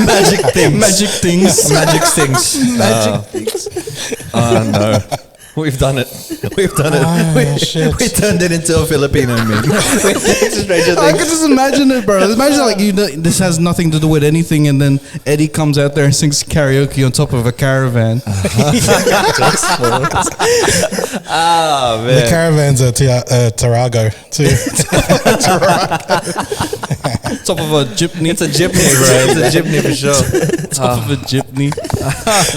Magic things. Magic things. Magic things. Magic things. Oh no. We've done it. We've done it. Shit. We turned it into a Filipino meme. I could just imagine it, bro. Imagine like this has nothing to do with anything, and then Eddie comes out there and sings karaoke on top of a caravan. Ah The man. caravans are Tarago too. Top of a jeepney. It's a jeepney, bro. It's a jeepney for sure. Top of a jeepney.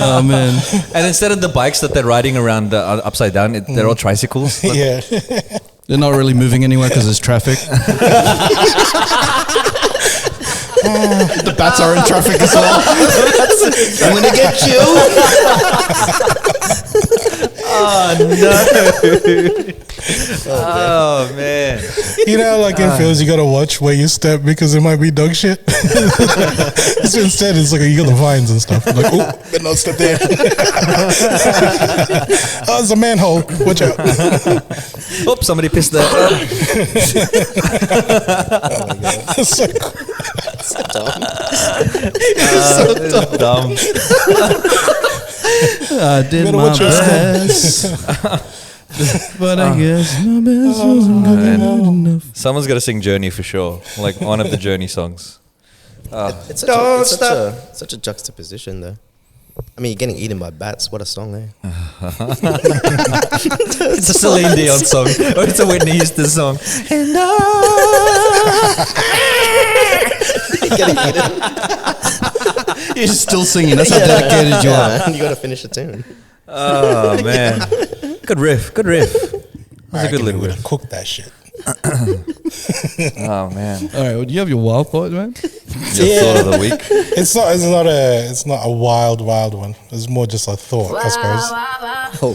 Oh man. And instead of the bikes that they're riding around upside down, they're all tricycles. Yeah. They're not really moving anywhere because there's traffic. The bats are in traffic as well. I'm gonna get you. Oh no. Oh man. You know, like in films, you gotta watch where you step because it might be dog shit. So instead, it's like you got the vines and stuff. Like, oh, better not step there. Oh, it's a manhole. Watch out. Oops, somebody pissed there. So cool. So dumb. I did Better my watch your best. But I guess my best wasn't good enough. Someone's got to sing Journey for sure. Like one of the Journey songs. It's such a juxtaposition, though. I mean, you're getting eaten by bats. What a song, eh? It's a Celine Dion song. Or it's a Whitney Houston song. And Getting eaten. You're still singing. That's how dedicated you are. Man, you gotta finish the tune. oh man. Good riff. Good riff. That's a good little riff. Cook that shit. Oh man. All right. Well, do you have your wild thought, man? Your thought of the week. It's not a wild one. It's more just a thought, I suppose.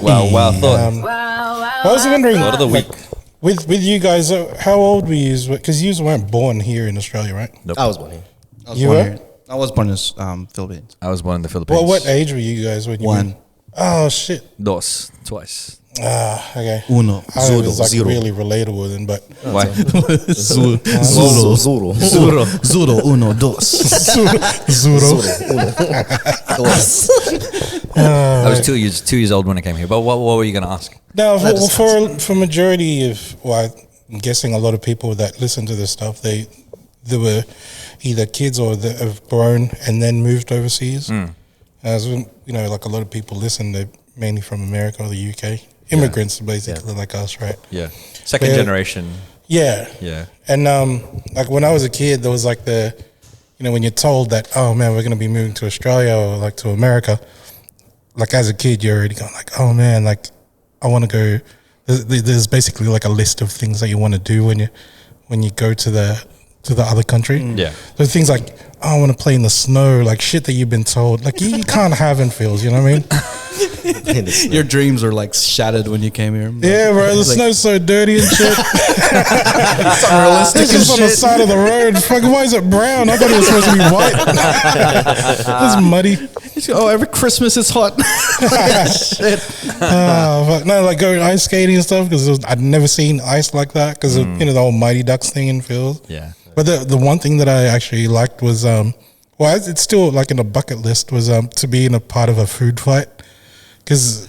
Wow thought. I was wondering, Thought of the week. with you guys, how old were you? Because you weren't born here in Australia, right? Nope. I was born here. You were? I was born in Philippines. I was born in the Philippines. Well, what age were you guys when you One. were? Oh shit. Dos. Twice. Okay. Uno. I was like really relatable then, but Why? Zuro. Zuro. Uno. Dos. Zuro. I was 2 years old when I came here. But what were you going to ask? Now, for majority of, well, I'm guessing a lot of people that listen to this stuff, they were either kids or that have grown and then moved overseas. As you know, like a lot of people listen, they're mainly from America or the UK. Immigrants, basically, like us, right? Yeah. Second generation. Yeah. Yeah. And like when I was a kid, there was like when you're told that, oh man, we're going to be moving to Australia or like to America, like as a kid, you're already going like, oh man, like I want to go. There's basically like a list of things that you want to do when you go to the other country. Yeah. So things like, oh, I want to play in the snow, like shit that you've been told, like you can't have in fields, you know what I mean? Your dreams are like shattered when you came here. Yeah, bro, the snow's so dirty and shit. It's unrealistic It's just on the side of the road. Fuck, why is it brown? I thought it was supposed to be white. It's muddy. Oh, every Christmas it's hot. Shit. Oh, fuck. No, like going ice skating and stuff because I'd never seen ice like that because of the whole Mighty Ducks thing in fields. Yeah. But the one thing that I actually liked was it's still like in a bucket list was to be in a part of a food fight because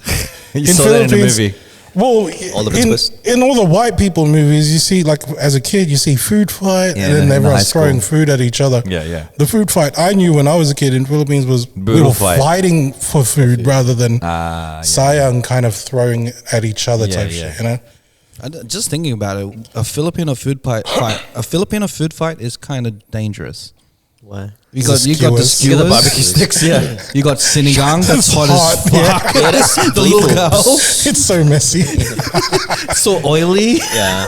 You saw that in the movie. Well, All of it's in all the white people movies, you see, like, as a kid, you see food fight, Yeah, and then in the everyone's high throwing school. food at each other. Yeah, yeah. The food fight I knew when I was a kid in Philippines was we Brutal were fight. fighting for food rather than Yeah. sayang kind of throwing at each other Yeah, type yeah. shit, you know? Just thinking about it, a Filipino food fight. A Filipino food fight is kind of dangerous. Why? You got the You get the skewers, barbecue sticks, yeah. You got sinigang that's hot as hot, fuck. Yeah, that's The lethal. lugaw, It's so messy. so oily. Yeah.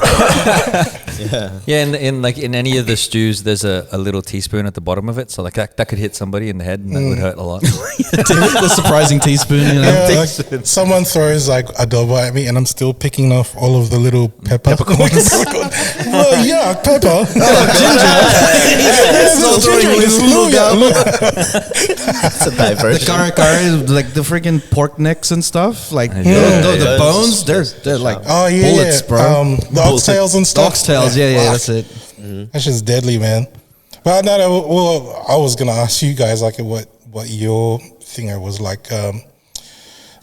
Yeah, in any of the stews, there's a little teaspoon at the bottom of it, so like that could hit somebody in the head, and that would hurt a lot. The surprising teaspoon, you know. Yeah, like someone throws like adobo at me, and I'm still picking off all of the little peppercorns. Well, yeah, pepper. Ginger. Still throwing Ginger is It's a The diversion. kare, like the freaking pork necks and stuff, like Yeah. the bones, they're like Oh yeah, bullets, yeah. bro. The oxtails and stuff. Oxtails, yeah, that's it. That's just deadly, man. But no, well, I was gonna ask you guys like what your thing was like,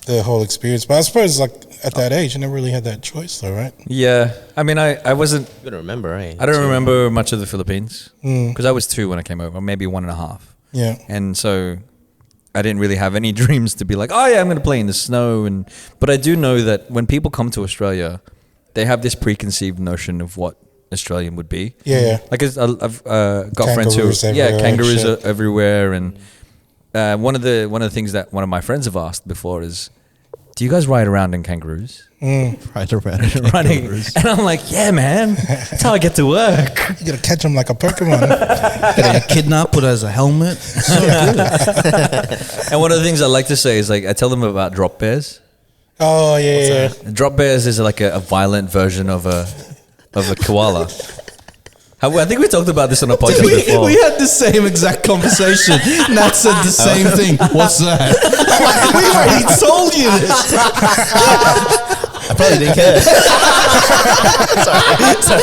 the whole experience. But I suppose like at that age, you never really had that choice, though, right? Yeah, I mean, I wasn't. You gotta remember, right? I don't remember much of the Philippines because I was 2 when I came over, maybe 1.5. Yeah. And so I didn't really have any dreams to be like, oh yeah, I'm going to play in the snow. But I do know that when people come to Australia, they have this preconceived notion of what Australian would be. Yeah. Like I've got friends who, Kangaroos everywhere and kangaroos shit. are everywhere. And one of the things that one of my friends have asked before is, do you guys ride around in kangaroos? Right around Running, and I'm like, yeah, man, that's how I get to work. You gotta catch them like a Pokemon. Get a kidnap, put it as a helmet. So good. And one of the things I like to say is like I tell them about drop bears. Oh yeah. Drop bears is like a violent version of a koala. I think we talked about this on a podcast before. We had the same exact conversation. Nat said the same thing. What's that? We already told you this. I probably didn't care. sorry.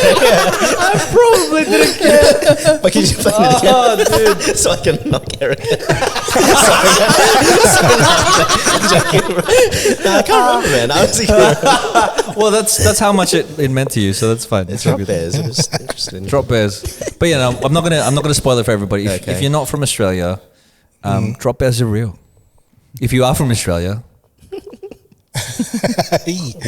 I probably didn't care. But can you find it again? Dude. So I can not care again. sorry. I'm joking. No, I can't remember, man. I was Well, that's how much it meant to you, so that's fine. It's all drop good. bears. It was interesting. Drop bears. But yeah, no, I'm not gonna spoil it for everybody. If, Okay. if you're not from Australia, drop bears are real. If you are from Australia,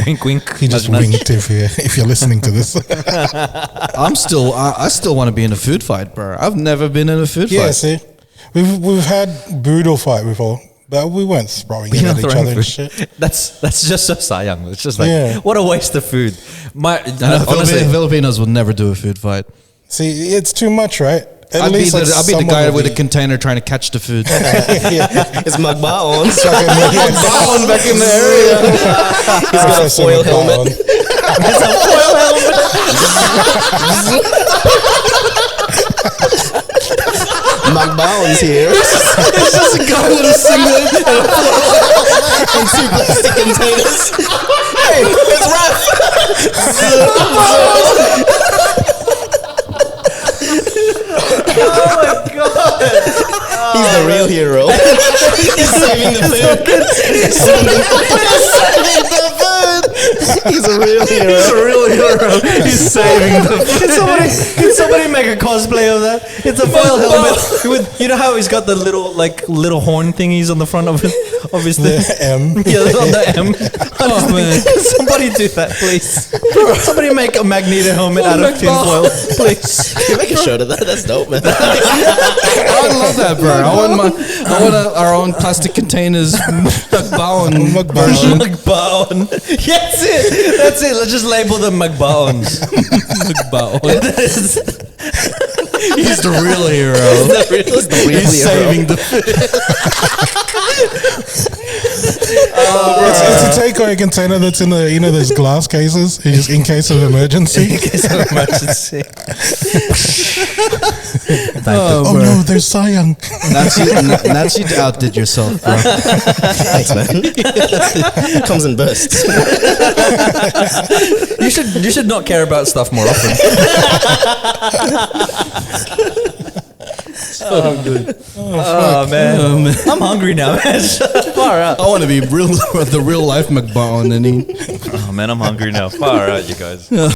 wink, wink. He just nudge, nudge. winked if you're listening to this. I still want to be in a food fight, bro. I've never been in a food Yeah, fight. see, we've had brutal fight before, but we weren't throwing it You're at not each throwing other and food. shit. That's just so sayang. It's just like Yeah. what a waste of food. Honestly, Filipinos would never do a food fight. See, it's too much, right? At I'd be least, like, the someone guy will with a be- container trying to catch the food. It's Baon. Baon back in the area. He's got a foil helmet. Baon's here. It's just a guy with a singlet And 2 plastic containers. Hey, it's Raph. He's the real hero. He's saving the food. He's saving the food. He's a real hero. He's a real hero. He's saving the food. Can somebody make a cosplay of that? It's a foil helmet with, you know how he's got the little horn thingies on the front of his thing. The M. Yeah, on the M. Oh man! Somebody do that, please. Somebody make a Magneto helmet out of tinfoil, please. Can you make a shirt of that? That's dope, man. I love that, bro. I want our own plastic containers McBowen version. McBowen. That's it. That's it. Let's just label them McBowens. McBowen. He's the real hero. He's the real He's hero. saving the. It's a takeaway container that's in the those glass cases, just in case of emergency. Emergency. Oh bro. no, there's Sayang. That's you outdid yourself, bro. Thanks, man. It comes in bursts. You should not care about stuff more often. So good. Oh man. I'm hungry now, man. Far out. I want to be the real life McBowen and he. Oh man, I'm hungry now. Far out, you guys.